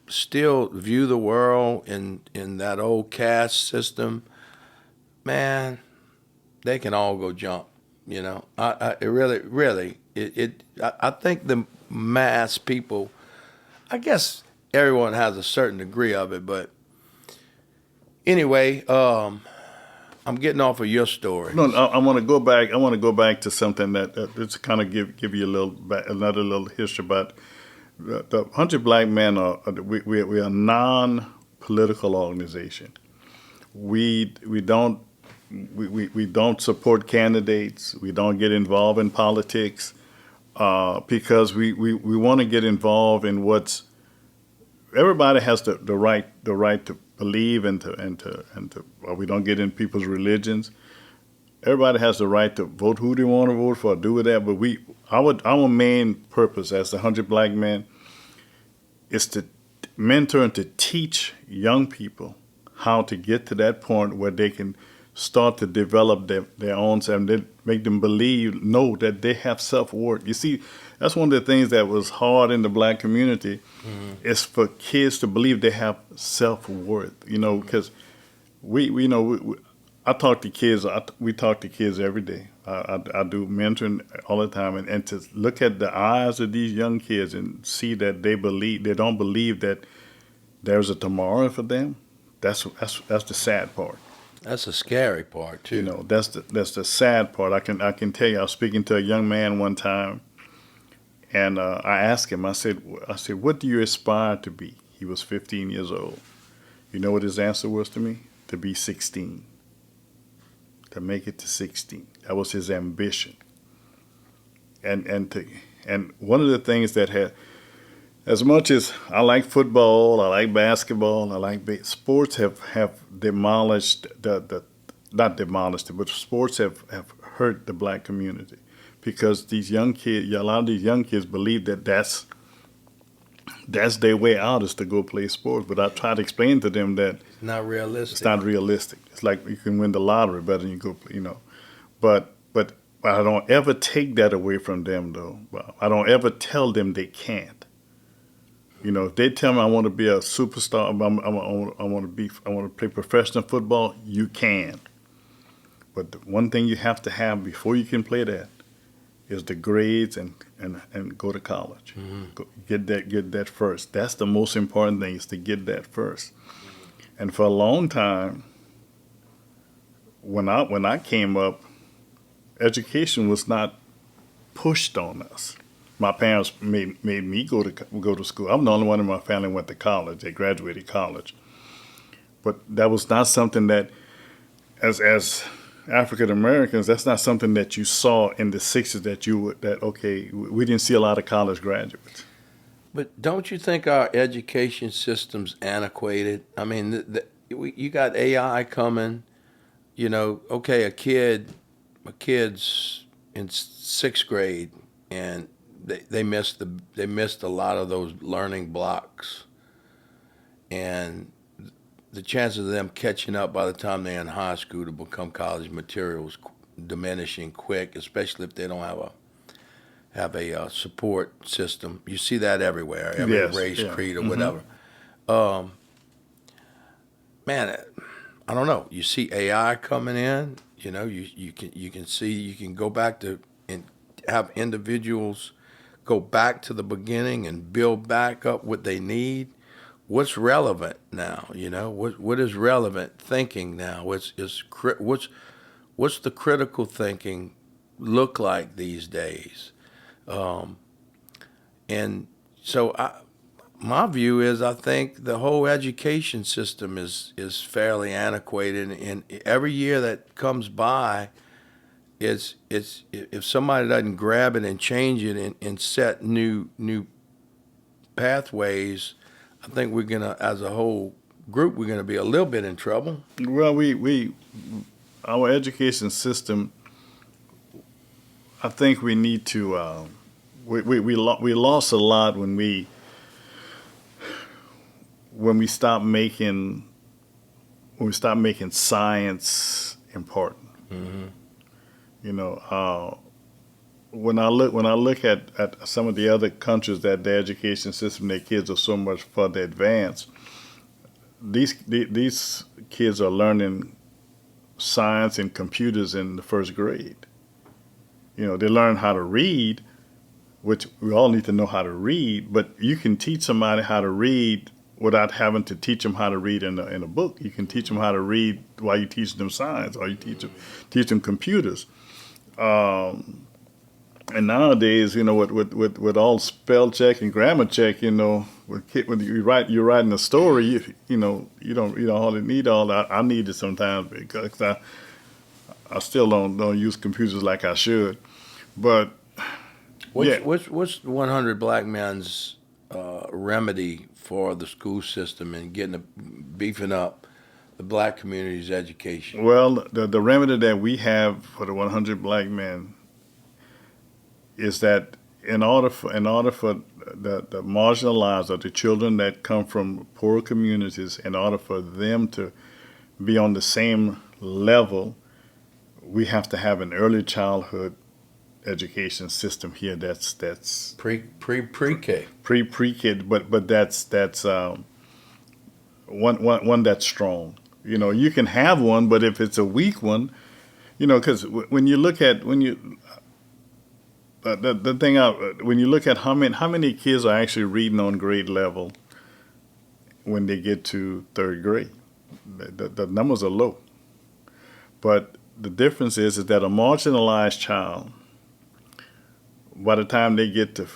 A: still view the world in that old caste system, man, they can all go jump. I think the mass people, I guess everyone has a certain degree of it, but anyway, I'm getting off of your story.
B: No, I want to go back. I want to go back to something that's kind of give you another little history about the 100 Black Men. We are a non-political organization. We don't support candidates. We don't get involved in politics because we want to get involved in what's. Everybody has the right to believe and or we don't get in people's religions. Everybody has the right to vote who they want to vote for, do with that. But our main purpose as the 100 Black Men is to mentor and to teach young people how to get to that point where they can start to develop their own self, and then make them know that they have self-worth. You see, that's one of the things that was hard in the Black community, is for kids to believe they have self-worth. Because I talk to kids. We talk to kids every day. I do mentoring all the time, and to look at the eyes of these young kids and see that they don't believe that there's a tomorrow for them. That's the sad part.
A: That's the scary part too.
B: That's the sad part. I can tell you. I was speaking to a young man one time, and I asked him. I said, what do you aspire to be? He was 15 years old. You know what his answer was to me? To be 16. To make it to 16. That was his ambition. And one of the things that As much as I like football, I like basketball, I like sports have demolished not demolished it, but sports have hurt the black community because these young kids, a lot of these young kids believe that that's their way out is to go play sports. But I try to explain to them that
A: Not realistic.
B: it's not realistic. It's like you can win the lottery better than you go, you know. But I don't ever take that away from them, though. I don't ever tell them they can't. You know, if they tell me I want to be a superstar, I want to play professional football, you can. But the one thing you have to have before you can play that is the grades and go to college. Get that first. That's the most important thing is to get that first. And for a long time, when I came up, education was not pushed on us. My parents made me go to school. I'm the only one in my family who went to college. They graduated college, but that was not something that, as African Americans, that's not something that you saw in the '60s. We didn't see a lot of college graduates.
A: But don't you think our education system's antiquated? I mean, you got AI coming. You know, okay, a kid's in sixth grade, and they missed a lot of those learning blocks, and the chances of them catching up by the time they're in high school to become college material is diminishing quick, especially if they don't have a support system. You see that everywhere, every
B: Yes,
A: race,
B: yeah.
A: creed, or
B: Mm-hmm.
A: whatever. Man, I don't know. You see AI coming in. You know, you can go back to and have individuals go back to the beginning and build back up what they need. What's relevant now? You know, what is relevant thinking now? What's the critical thinking look like these days? And so my view is I think the whole education system is fairly antiquated, and every year that comes by, it's if somebody doesn't grab it and change it and set new pathways, I think we're gonna, as a whole group, we're gonna be a little bit in trouble.
B: Well, our education system, I think we need to. We lost a lot when we stopped making science important.
A: Mm-hmm.
B: You know, when I look at some of the other countries that their education system, their kids are so much further advanced. These kids are learning science and computers in the first grade. You know, they learn how to read, which we all need to know how to read. But you can teach somebody how to read without having to teach them how to read in a book. You can teach them how to read while you teach them science, or you teach them computers. And nowadays, you know, with all spell check and grammar check, you know, when you're writing a story, you don't hardly need all that. I need it sometimes because I still don't use computers like I should. But
A: What's 100 Black Men's remedy for the school system and beefing up the black community's education?
B: Well, the remedy that we have for the 100 Black Men is that in order for the marginalized, or the children that come from poor communities, in order for them to be on the same level, we have to have an early childhood education system here. That's
A: pre-K.
B: pre-K, but that's one that's strong. You know, you can have one, but if it's a weak one, you know, because when you look at when you look at how many kids are actually reading on grade level when they get to third grade, the numbers are low. But the difference is that a marginalized child, by the time they get to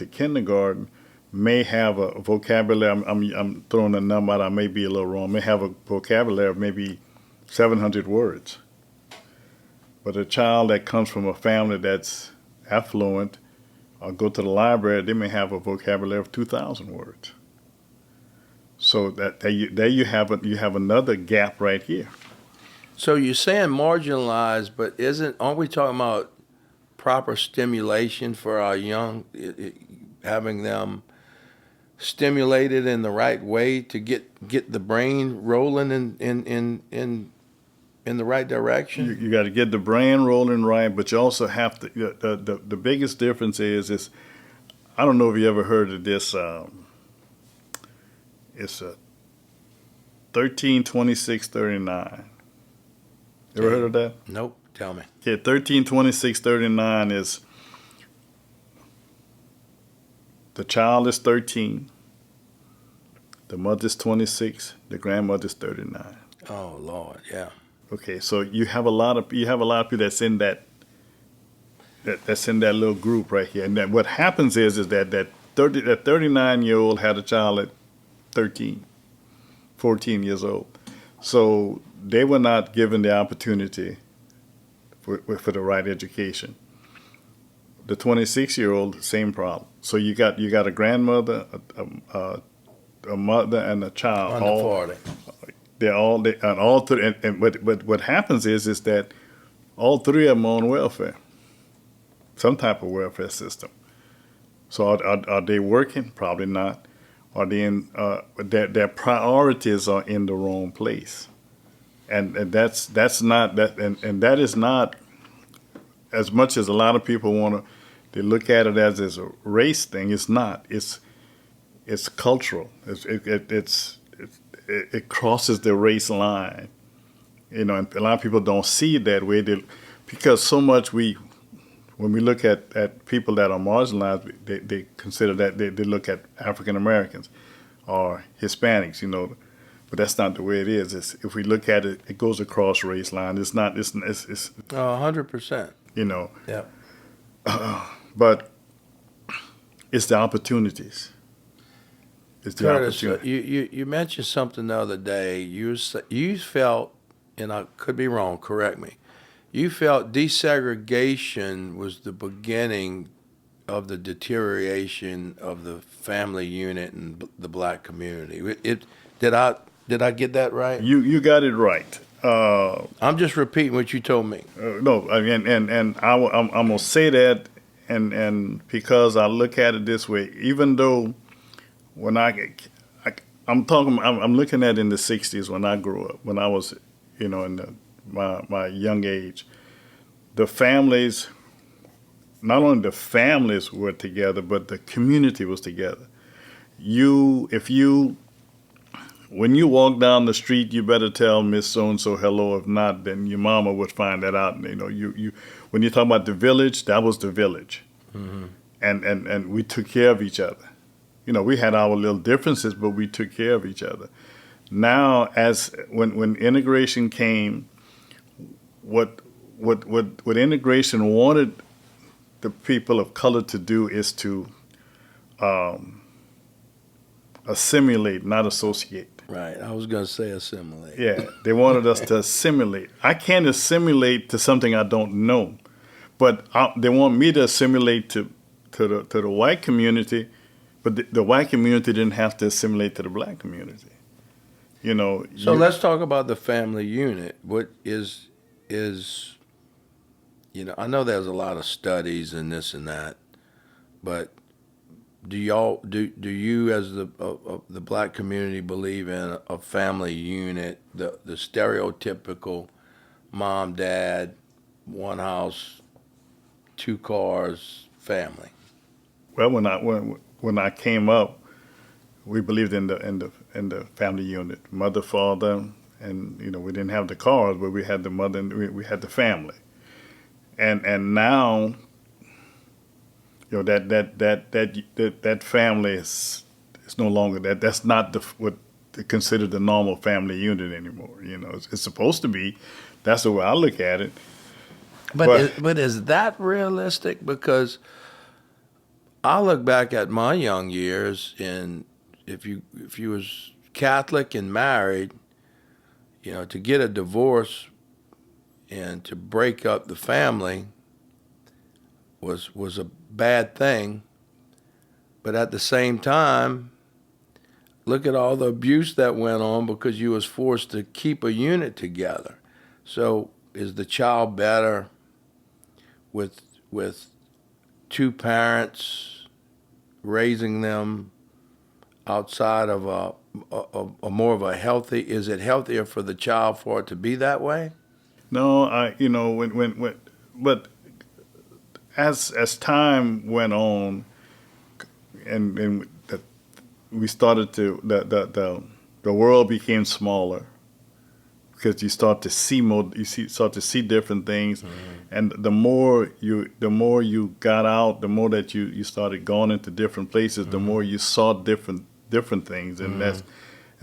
B: kindergarten, may have a vocabulary. I'm throwing a number out. I may be a little wrong. May have a vocabulary of maybe 700 words. But a child that comes from a family that's affluent or go to the library, they may have a vocabulary of 2,000 words. So there you have another gap right here.
A: So you're saying marginalized, but aren't we talking about proper stimulation for our young, having them stimulated in the right way to get the brain rolling in the right direction?
B: You got to get the brain rolling right, but you also have to. The biggest difference is I don't know if you ever heard of this. It's a 132639. Ever heard of that?
A: Nope. Tell me.
B: Yeah, 132639 is the child is 13, the mother's 26, the grandmother's 39.
A: Oh Lord, yeah.
B: Okay, so you have a lot of people that's in that's in that little group right here. And then what happens is that 39-year-old had a child at 13, 14 years old. So they were not given the opportunity for the right education. The 26-year-old, same problem. So you got a grandmother, a mother, and a child.
A: Under 40.
B: They're all three. And what happens is that all three of them are on welfare, some type of welfare system. So are they working? Probably not. Are they in? Their priorities are in the wrong place, and that's not that, and that is not as much as a lot of people want to. They look at it as a race thing. It's not. It's cultural. It crosses the race line, and a lot of people don't see it that way. Because so much when we look at people that are marginalized, they consider that they look at African Americans or Hispanics, but that's not the way it is. If we look at it, it goes across race line. It's not. It's
A: 100%. Yeah.
B: But it's the opportunities. It's the
A: Curtis,
B: opportunity.
A: you mentioned something the other day. You felt, and I could be wrong, correct me, you felt desegregation was the beginning of the deterioration of the family unit and the black community. Did I get that right?
B: You got it right.
A: I'm just repeating what you told me.
B: No, I mean, and I'm gonna say that, and because I look at it this way, even though when I'm looking at in the '60s when I grew up, when I was, in my young age, the families, not only the families were together, but the community was together. When you walk down the street, you better tell Miss So and So hello. If not, then your mama would find that out. When you talk about the village, that was the village, and we took care of each other. We had our little differences, but we took care of each other. Now, when integration came, what integration wanted the people of color to do is to assimilate, not associate.
A: Right. I was going to say assimilate.
B: Yeah, they wanted us to assimilate. I can't assimilate to something I don't know, but they want me to assimilate to the white community, but the white community didn't have to assimilate to the black community.
A: So let's talk about the family unit. What is I know there's a lot of studies and this and that, but do you as the black community believe in a family unit, the stereotypical mom, dad, one house, two cars family?
B: Well, when I came up, we believed in the family unit, mother, father, and we didn't have the cars, but we had the mother and we had the family, and now that family is no longer that. That's not what they consider the normal family unit anymore. It's supposed to be. That's the way I look at it.
A: But is that realistic? Because I look back at my young years, and if you was Catholic and married, to get a divorce and to break up the family was a bad thing. But at the same time, look at all the abuse that went on because you was forced to keep a unit together. So is the child better with two parents raising them outside of a more of a healthy? Is it healthier for the child for it to be that way?
B: No, but as time went on, and we started to the world became smaller because you start to see more, start to see different things, and the more you got out, the more that you started going into different places, the more you saw different things, and and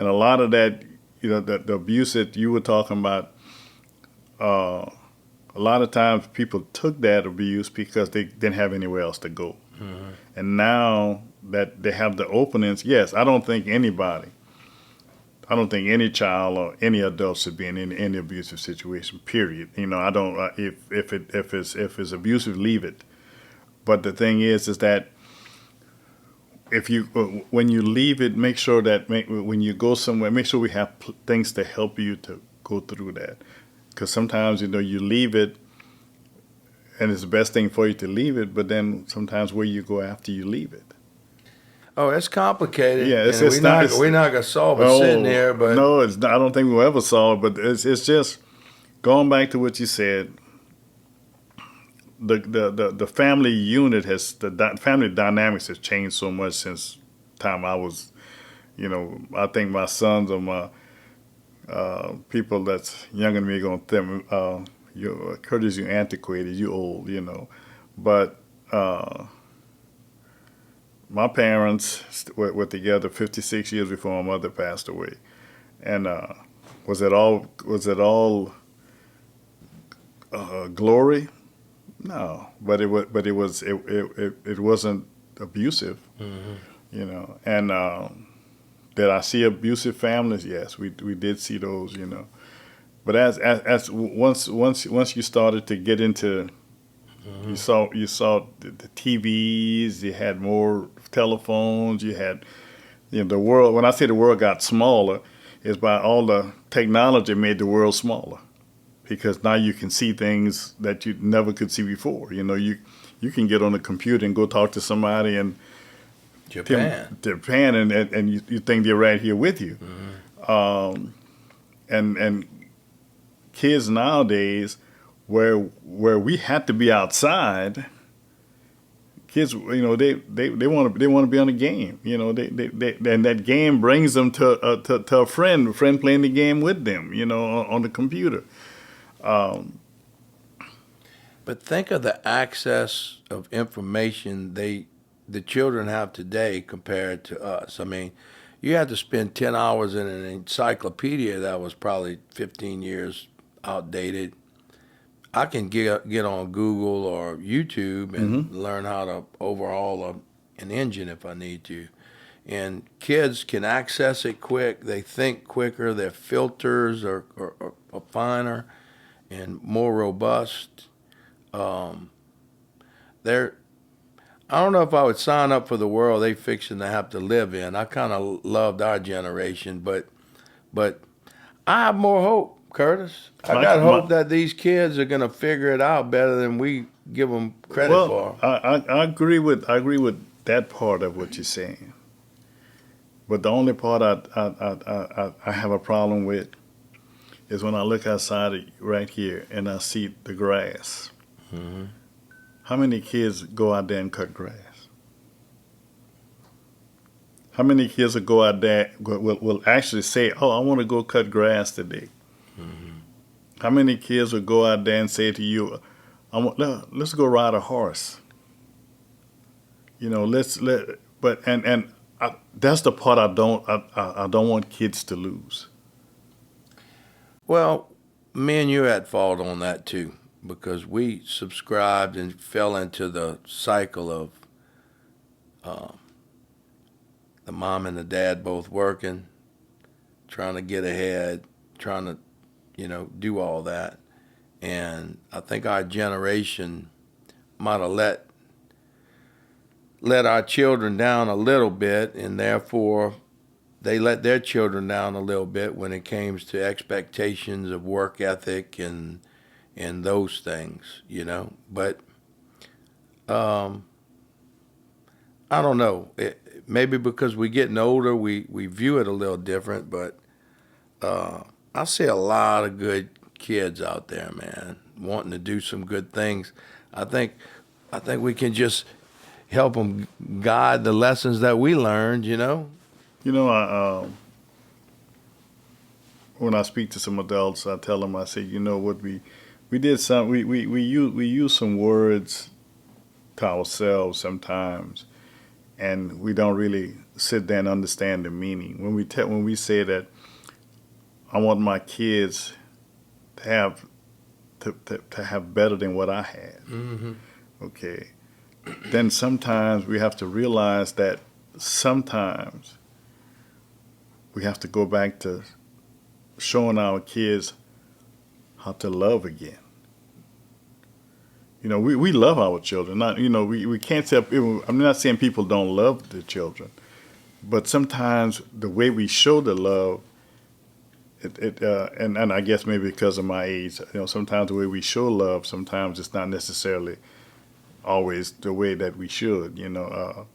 B: a lot of that, the abuse that you were talking about. A lot of times people took that abuse because they didn't have anywhere else to go. And now that they have the openings, yes, I don't think any child or any adult should be in any abusive situation, period. I don't, if it's abusive, leave it. But the thing is that when you leave it, make sure that when you go somewhere, make sure we have things to help you to go through that. Because sometimes, you leave it, and it's the best thing for you to leave it, but then sometimes where you go after you leave it.
A: Oh, it's complicated.
B: Yeah,
A: we're not gonna solve it sitting here, but
B: no, it's not, I don't think we'll ever solve it. But it's just going back to what you said. The family unit family dynamics has changed so much since time I was, I think my sons or my people that's younger than me going to tell me, Curtis, you antiquated, you old, But my parents were together 56 years before my mother passed away, and was it all glory? No, but it wasn't abusive, and. Did I see abusive families? Yes, we did see those, But as once you started to get into, you saw the TVs, you had more telephones, you had, the world. When I say the world got smaller, is by all the technology made the world smaller, because now you can see things that you never could see before. You can get on a computer and go talk to somebody in Japan, and you think they're right here with you. And kids nowadays, where we had to be outside, kids, they want to be on a game. And that game brings them to a friend playing the game with them. On the computer.
A: But think of the access of information the children have today compared to us. I mean, you had to spend 10 hours in an encyclopedia that was probably 15 years outdated. I can get on Google or YouTube and learn how to overhaul an engine if I need to. And kids can access it quick. They think quicker. Their filters are finer and more robust. I don't know if I would sign up for the world they fixing to have to live in. I kind of loved our generation, but I have more hope, Curtis. I got hope that these kids are going to figure it out better than we give them credit for.
B: I agree with that part of what you're saying, but the only part I have a problem with is when I look outside right here and I see the grass. How many kids go out there and cut grass? How many kids will go out there will actually say, "Oh, I want to go cut grass today"? How many kids will go out there and say to you, "Let's go ride a horse"? That's the part I don't want kids to lose.
A: Well, me and you at fault on that too, because we subscribed and fell into the cycle of the mom and the dad both working, trying to get ahead, trying to, do all that. And I think our generation might have let let our children down a little bit, and therefore they let their children down a little bit when it comes to expectations of work ethic and those things, you know. But I don't know. Maybe because we're getting older, we view it a little different. But I see a lot of good kids out there, man, wanting to do some good things. I think we can just help them guide the lessons that we learned, you know.
B: You know, when I speak to some adults, I tell them, I say, you know what, we did some, we use some words to ourselves sometimes, and we don't really sit there and understand the meaning. When we say that I want my kids to have better than what I had,
A: Mm-hmm.
B: okay, then sometimes we have to realize that sometimes we have to go back to showing our kids how to love again. You know, we love our children. Not, you know, we can't say, I'm not saying people don't love their children, but sometimes the way we show the love, and I guess maybe because of my age, you know, sometimes the way we show love, sometimes it's not necessarily always the way that we should, you know,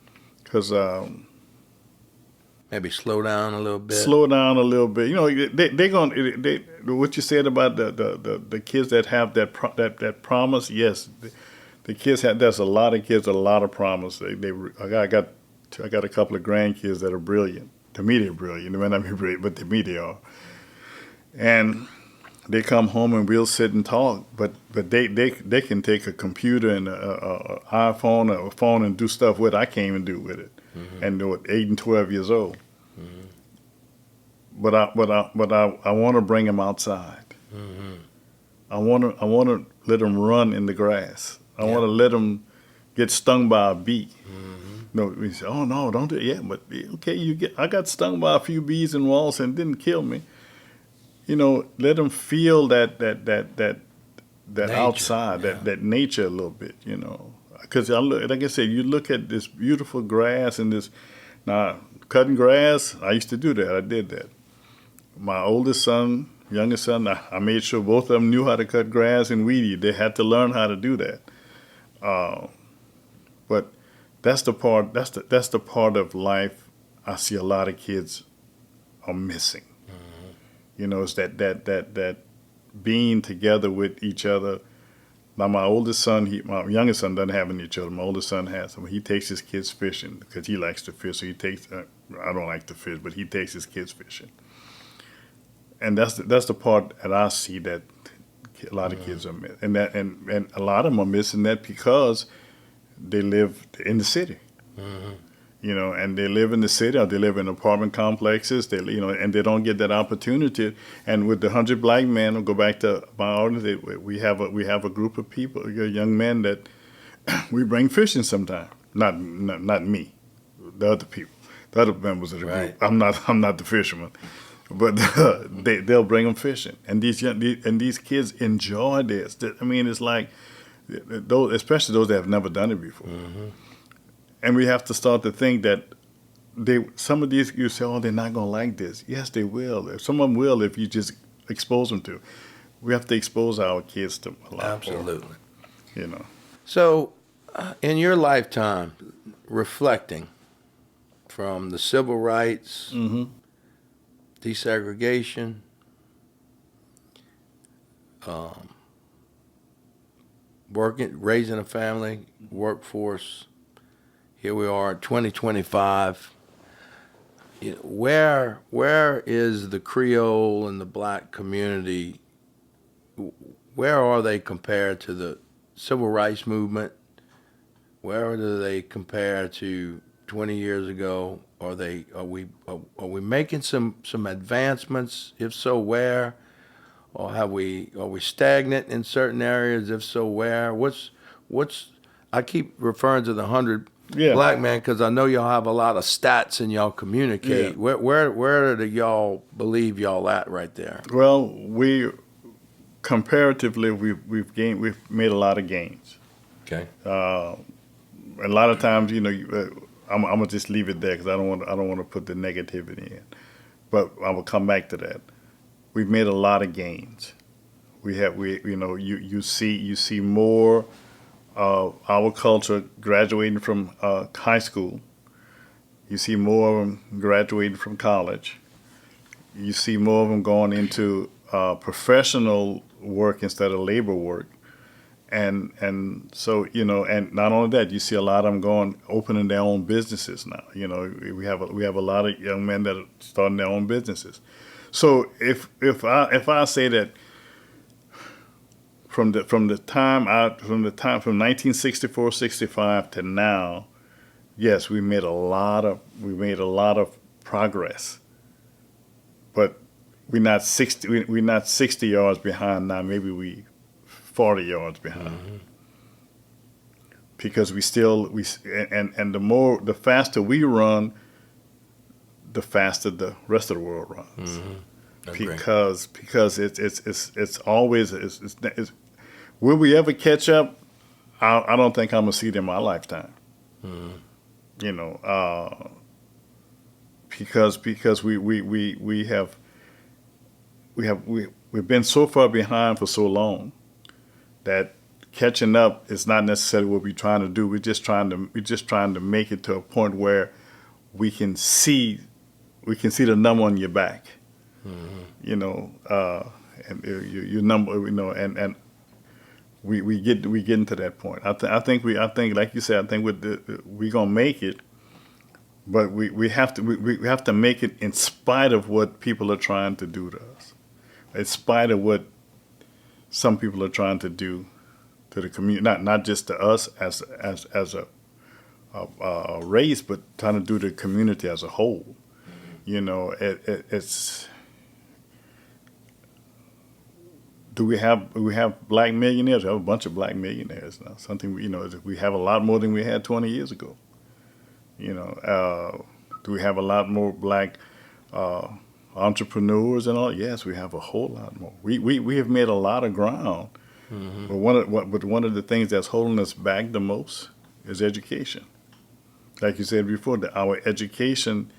B: because
A: Maybe slow down a little bit.
B: slow down a little bit. You know, they're going. What you said about the kids that have that promise. Yes, the kids have. There's a lot of kids with a lot of promise. I got a couple of grandkids that are brilliant. To me, they're brilliant. They may not be brilliant, but to me, they are. And they come home and we'll sit and talk. But they can take a computer and a iPhone or a phone and do stuff with it I can't even do with it. Mm-hmm. And they're 8 and 12 years old. Mm-hmm. But I want to bring them outside. Mm-hmm. I want to let them run in the grass. I want to let them get stung by a bee. Mm-hmm. No, we say, oh no, don't do it. Yeah, but okay, I got stung by a few bees and wasps and it didn't kill me. You know, let them feel that nature. Outside, that nature a little bit. You know, because like I said, you look at this beautiful grass and this. Now, cutting grass, I used to do that. I did that. My oldest son, youngest son, I made sure both of them knew how to cut grass and weed eat. They had to learn how to do that. But that's the part. That's the part of life I see a lot of kids are missing. Mm-hmm. You know, it's that being together with each other. Now, my oldest son, my youngest son doesn't have any children. My oldest son has them. He takes his kids fishing because he likes to fish. So he takes. I don't like to fish, but he takes his kids fishing. And that's the part that I see that a lot of kids are missing, and a lot of them are missing that because they live in the city. Mm-hmm. You know, and they live in the city or they live in apartment complexes. They, you know, and they don't get that opportunity. And with the 100 black men, I'll go back to my audience. We have a group of people, young men that we bring fishing sometimes. Not me, the other people, the other members of the group. I'm not the fisherman, but they'll bring them fishing. And these kids enjoy this. I mean, it's like those, especially those that have never done it before. Mm-hmm. And we have to start to think that some of these, you say, oh, they're not going to like this. Yes, they will. Some of them will if you just expose them to. We have to expose our kids to a lot.
A: Absolutely.
B: More, you know.
A: So, in your lifetime, reflecting from the civil rights, mm-hmm. desegregation, raising a family, workforce. Here we are in 2025. You know, where is the Creole and the black community? Where are they compared to the civil rights movement? Where do they compare to 20 years ago? Are we making some advancements? If so, where? Or are we stagnant in certain areas? If so, where? What's I keep referring to the 100 black men because I know y'all have a lot of stats and y'all communicate. Yeah. Where do y'all believe y'all at right there?
B: Well, comparatively we've made a lot of gains.
A: Okay.
B: a lot of times, I'm gonna just leave it there because I don't want to put the negativity in. But I will come back to that. We've made a lot of gains. You see more of our culture graduating from high school. You see more of them graduating from college. You see more of them going into professional work instead of labor work. And so, and not only that, you see a lot of them opening their own businesses now. We have a lot of young men that are starting their own businesses. So if I say that from 1964-65 to now, yes, we made a lot of progress, but we're not 60 yards behind now. Maybe we 40 yards behind, because the faster we run, the faster the rest of the world runs. Because it's always will we ever catch up? I don't think I'm gonna see it in my lifetime. Because we've been so far behind for so long that catching up is not necessarily what we're trying to do. We're just trying to make it to a point where we can see the number on your back. And your number, and we get into that point. I think like you said, I think we're gonna make it, but we have to make it in spite of what people are trying to do to us, in spite of what some people are trying to do to the community, not just to us as a race, but trying to do to the community as a whole. It's. Do we have black millionaires? We have a bunch of black millionaires now. We have a lot more than we had 20 years ago. Do we have a lot more black entrepreneurs and all? Yes, we have a whole lot more. We have made a lot of ground. But one of the things that's holding us back the most is education. Like you said before, our education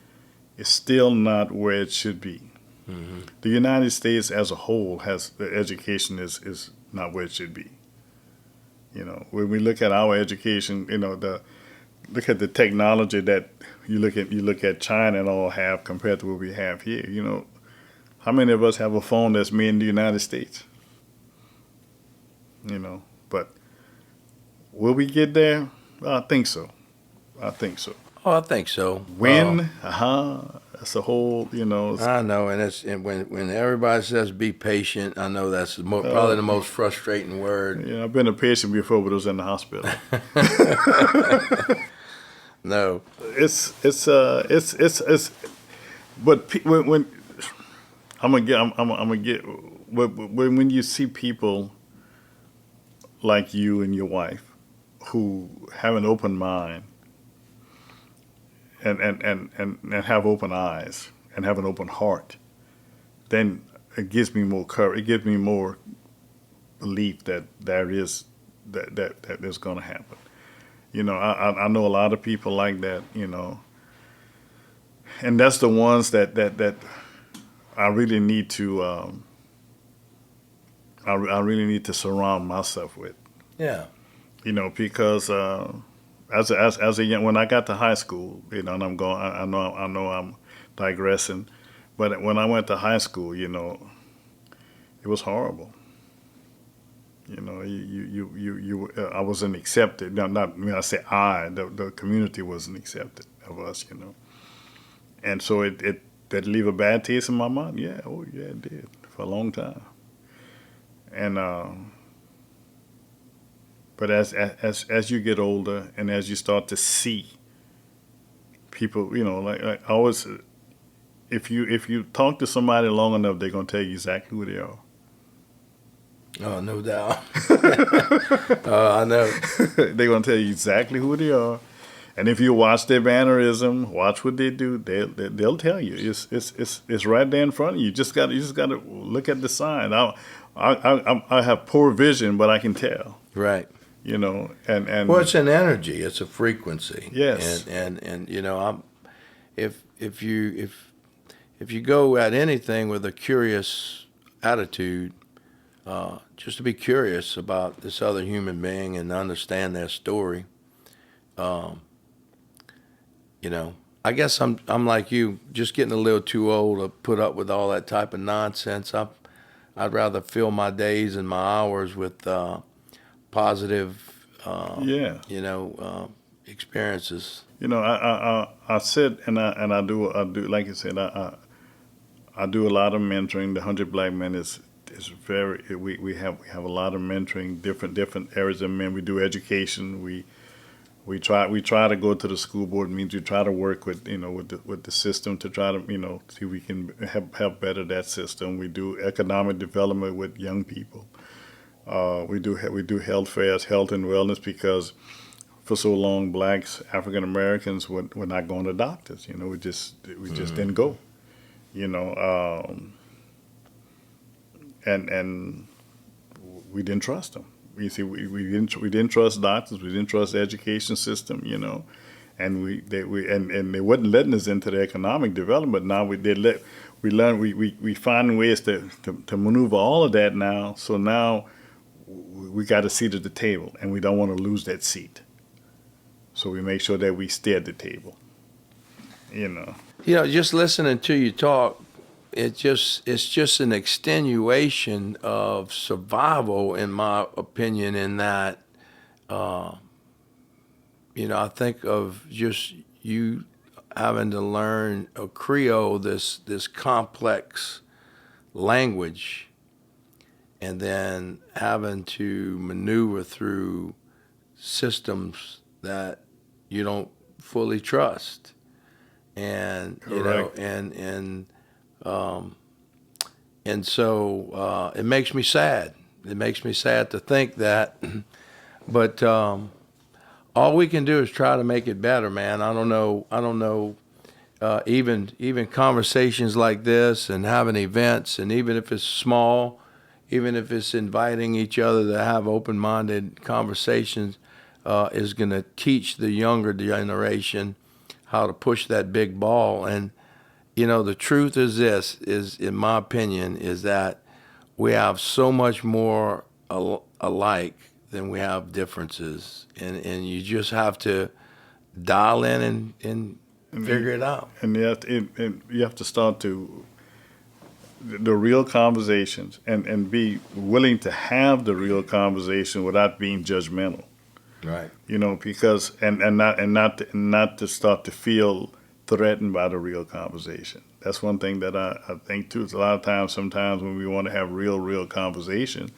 B: is still not where it should be. The United States as a whole the education is not where it should be. When we look at our education, look at the technology that you look at China and all have compared to what we have here. How many of us have a phone that's made in the United States? But will we get there? I think so.
A: Oh, I think so.
B: When? That's a whole,
A: I know, and when everybody says be patient, I know that's probably the most frustrating word.
B: Yeah, I've been a patient before, but I was in the hospital.
A: No,
B: it's. But when when you see people like you and your wife who have an open mind. And have open eyes and have an open heart, then it gives me more courage. It gives me more belief that there's going to happen. I know a lot of people like that. And that's the ones that I really need to. I really need to surround myself with.
A: Yeah.
B: Because. As a young, when I got to high school, and I'm going, I know I'm digressing, but when I went to high school, it was horrible. I wasn't accepted. No, not when I say the community wasn't accepted of us. And so it did leave a bad taste in my mouth. Yeah, it did for a long time. And but as you get older and as you start to see people, like I always, if you talk to somebody long enough, they're gonna tell you exactly who they are.
A: Oh, no doubt. I know.
B: They're gonna tell you exactly who they are, and if you watch their mannerism, watch what they do, they'll tell you. It's right there in front of you. You just gotta look at the sign. I have poor vision, but I can tell.
A: Right.
B: and
A: Well, it's an energy. It's a frequency.
B: yes,
A: And if you go at anything with a curious attitude, just to be curious about this other human being and understand their story, um, I guess I'm like you, just getting a little too old to put up with all that type of nonsense. I'd rather fill my days and my hours with positive,
B: yeah.
A: experiences.
B: I sit and I do like you said, I do a lot of mentoring. The 100 Black Men is very we have a lot of mentoring, different areas of men. We do education. We try to go to the school board meetings. We try to work with the system to try to see if we can help better that system. We do economic development with young people. We do health fairs, health and wellness, because for so long blacks, African Americans were not going to doctors. We just didn't go. You know, and we didn't trust them. We didn't trust doctors. We didn't trust the education system. And they wasn't letting us into the economic development. Now we find ways to maneuver all of that now. So now we got a seat at the table, and we don't want to lose that seat. So we make sure that we stay at the table.
A: Just listening to you talk, it's just an extenuation of survival, in my opinion. In that, I think of just you having to learn a Creole, this complex language, and then having to maneuver through systems that you don't fully trust, and
B: Correct.
A: and so it makes me sad. It makes me sad to think that, but all we can do is try to make it better, man. I don't know. Even conversations like this and having events, and even if it's small, even if it's inviting each other to have open-minded conversations, is going to teach the younger generation how to push that big ball. And the truth is this: is in my opinion, is that we have so much more alike than we have differences, and you just have to dial in and figure it out.
B: And you have to start to the real conversations, and be willing to have the real conversation without being judgmental.
A: Right.
B: Because not to start to feel threatened by the real conversation. That's one thing that I think too. It's a lot of times, sometimes when we want to have real conversation,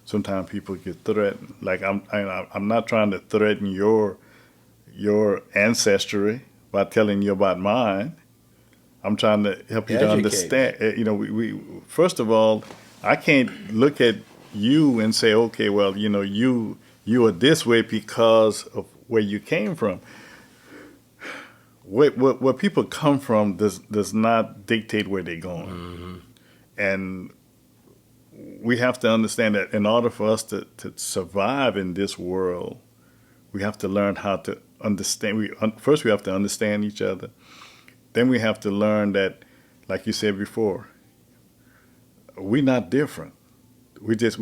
B: sometimes people get threatened. Like I'm not trying to threaten your ancestry by telling you about mine. I'm trying to help you to understand. We first of all, I can't look at you and say, okay, well, you are this way because of where you came from. Where people come from does not dictate where they're going.
A: Mm-hmm.
B: And we have to understand that in order for us to survive in this world, we have to learn how to understand. First, we have to understand each other. Then we have to learn that, like you said before, we're not different. We have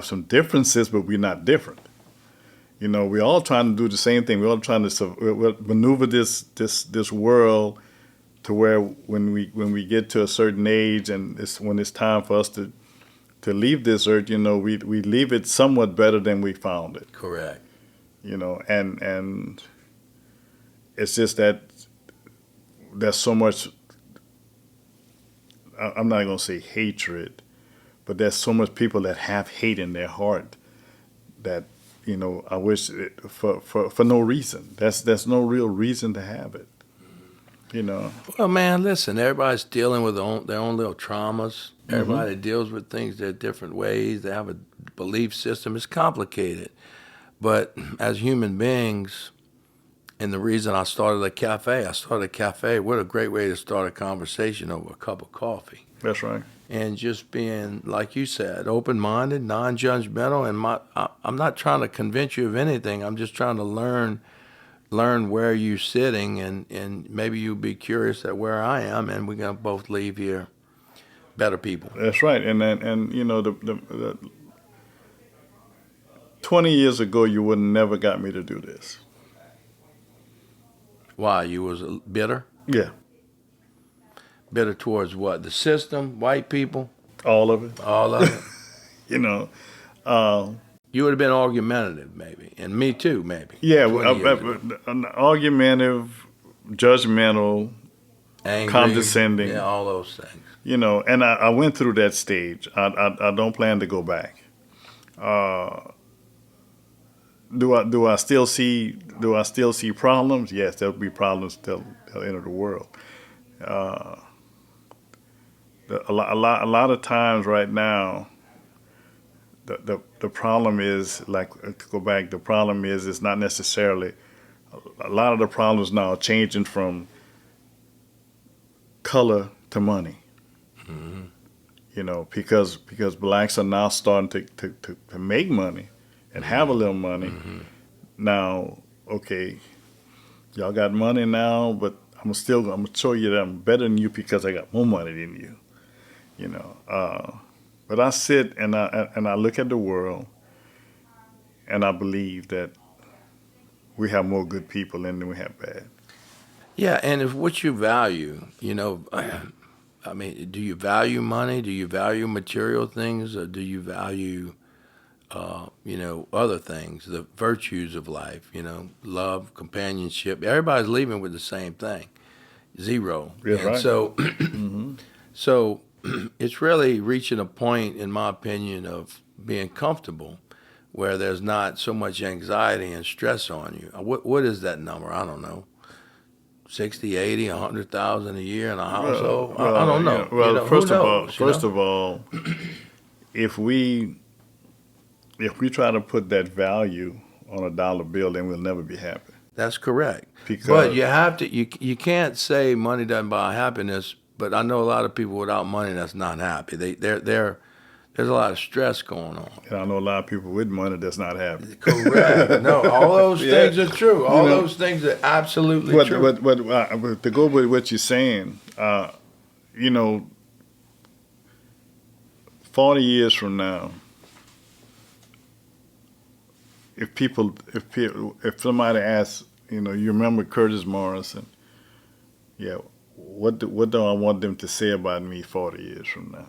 B: some differences, but we're not different. We're all trying to do the same thing. We're all trying to maneuver this world to where when we get to a certain age, and when it's time for us to leave this earth, we leave it somewhat better than we found it.
A: Correct.
B: And it's just that there's so much. I'm not going to say hatred, but there's so much people that have hate in their heart that I wish for no reason. There's no real reason to have it.
A: Well, man, listen. Everybody's dealing with their own little traumas.
B: Mm-hmm.
A: Everybody deals with things their different ways. They have a belief system. It's complicated, but as human beings, And the reason I started a cafe, what a great way to start a conversation over a cup of coffee.
B: That's right.
A: And just being, like you said, open-minded, non-judgmental. And I'm not trying to convince you of anything. I'm just trying to learn where you're sitting, and maybe you'll be curious at where I am, and we're going to both leave here better people.
B: That's right. And you know, the 20 years ago, you would never got me to do this.
A: Why? You was bitter?
B: Yeah,
A: Bitter towards what? The system, white people,
B: all of it.
A: all of it.
B: You know,
A: You would have been argumentative, maybe, and me too, maybe.
B: yeah,
A: 20 years ago.
B: argumentative, judgmental,
A: Angry,
B: condescending.
A: yeah, all those things.
B: You know, and I went through that stage. I don't plan to go back. Do I still see problems? Yes, there'll be problems till the end of the world. A lot of times right now, the problem is, like, to go back, the problem is it's not necessarily, a lot of the problems now are changing from color to money.
A: Mm-hmm.
B: You know, because blacks are now starting to make money and have a little money.
A: Mm-hmm.
B: Now, okay, y'all got money now, but I'm gonna show you that I'm better than you because I got more money than you. You know, but I sit and I look at the world, and I believe that we have more good people than we have bad.
A: Yeah, and if what you value, you know, I mean, do you value money? Do you value material things, or do you value, you know, other things, the virtues of life? You know, love, companionship. Everybody's leaving with the same thing, zero.
B: That's
A: and
B: right.
A: so,
B: Mm-hmm.
A: so it's really reaching a point, in my opinion, of being comfortable, where there's not so much anxiety and stress on you. What is that number? I don't know. 60, 80, 100,000 a year in a household? I don't know.
B: Yeah, well,
A: you know,
B: first
A: who
B: of all,
A: knows,
B: first of all, if we try to put that value on a dollar bill, then we'll never be happy.
A: That's correct.
B: Because
A: But you have to. You can't say money doesn't buy happiness. But I know a lot of people without money that's not happy. There's a lot of stress going on.
B: and I know a lot of people with money that's not happy.
A: Correct. No, all those
B: Yeah.
A: things are true. All
B: You know,
A: those things are absolutely true.
B: But to go with what you're saying, you know, 40 years from now, if somebody asks, you know, you remember Curtis Morrison? Yeah. What do I want them to say about me 40 years from now?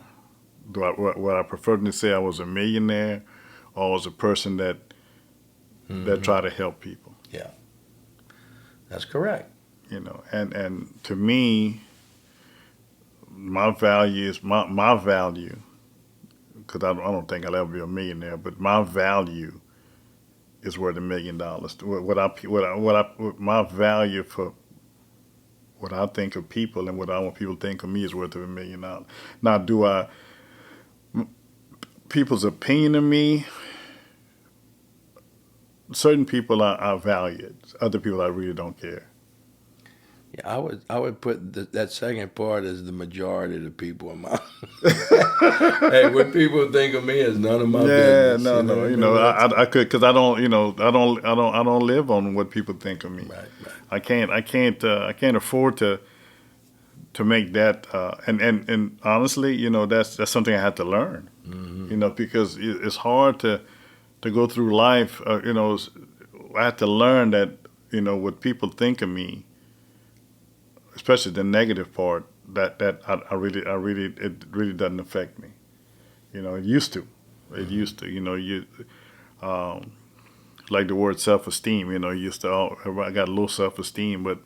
B: Would I prefer them to say I was a millionaire, or was a person that tried to help people?
A: Yeah, that's correct.
B: You know, and to me, my value is my value, because I don't think I'll ever be a millionaire, but my value is worth $1 million. My value for what I think of people and what I want people to think of me is worth $1 million. Now, people's opinion of me, certain people I value it. Other people I really don't care.
A: Yeah, I would put that second part as the majority of the people in my. Hey, what people think of me is none of my business.
B: No. You know, I could, because I don't live on what people think of me.
A: Right.
B: I can't afford to make that. And honestly, you know, that's something I had to learn.
A: Mm-hmm.
B: You know, because it's hard to go through life. You know, I had to learn that, you know, what people think of me, especially the negative part, that it really doesn't affect me. You know, it used to. You know, like the word self-esteem. You know, I got low self-esteem, but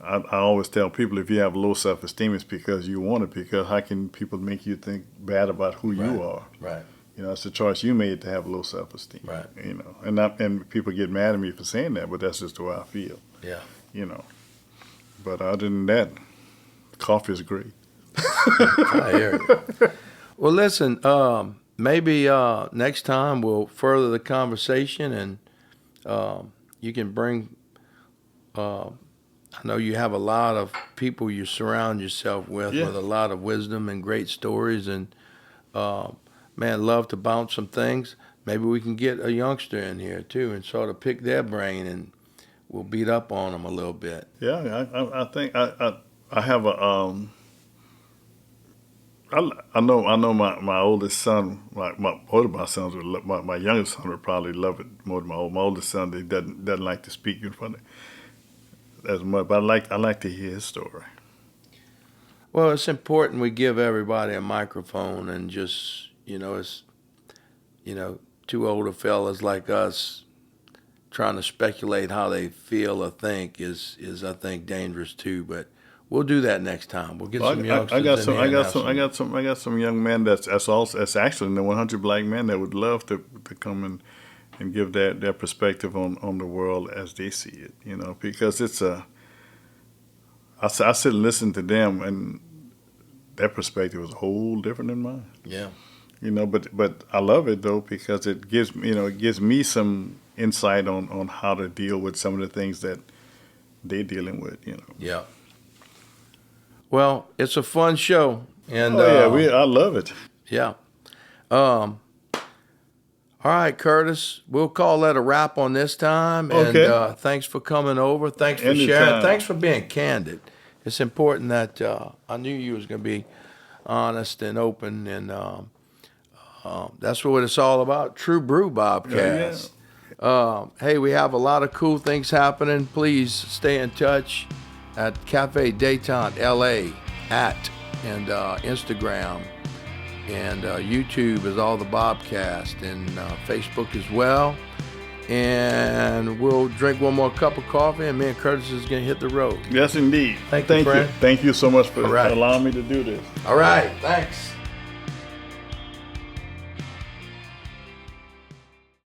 B: I always tell people, if you have low self-esteem, it's because you want it. Because how can people make you think bad about who you are?
A: Right.
B: You know, it's a choice you made to have low self-esteem.
A: Right.
B: You know, and people get mad at me for saying that, but that's just the way I feel.
A: Yeah.
B: You know, but other than that, coffee is great.
A: I hear you. Well, listen. Maybe next time we'll further the conversation, and you can bring I know you have a lot of people you surround yourself with
B: Yeah.
A: with a lot of wisdom and great stories, and man, love to bounce some things. Maybe we can get a youngster in here too and sort of pick their brain, and we'll beat up on them a little bit.
B: Yeah, I think I have a I know my oldest son, both of my sons would my youngest son would probably love it more than my oldest son. He doesn't like to speak in front of as much, but I like to hear his story.
A: Well, it's important we give everybody a microphone, and just, it's, two older fellas like us trying to speculate how they feel or think is I think dangerous too. But we'll do that next time. We'll get some youngsters in here.
B: I got some young men that's actually in the 100 Black Men that would love to come and give their perspective on the world as they see it. Because it's I sit and listen to them, and their perspective is a whole different than mine.
A: Yeah.
B: But I love it though, because it gives me some insight on how to deal with some of the things that they're dealing with.
A: Yeah. Well, it's a fun show, and
B: I love it.
A: Yeah. All right, Curtis, we'll call that a wrap on this time.
B: Okay.
A: And thanks for coming over. Thanks for sharing. Thanks for being candid. It's important that I knew you was going to be honest and open, and that's what it's all about. True Brew Bobcast. Hey, we have a lot of cool things happening. Please stay in touch at Cafe Detente LA and Instagram. And YouTube is all the Bobcast, and Facebook as well. And we'll drink one more cup of coffee, and me and Curtis is going to hit the road.
B: Yes, indeed.
A: Thank you, friend.
B: Thank you so much for
A: All right.
B: allowing me to do this.
A: All right, thanks.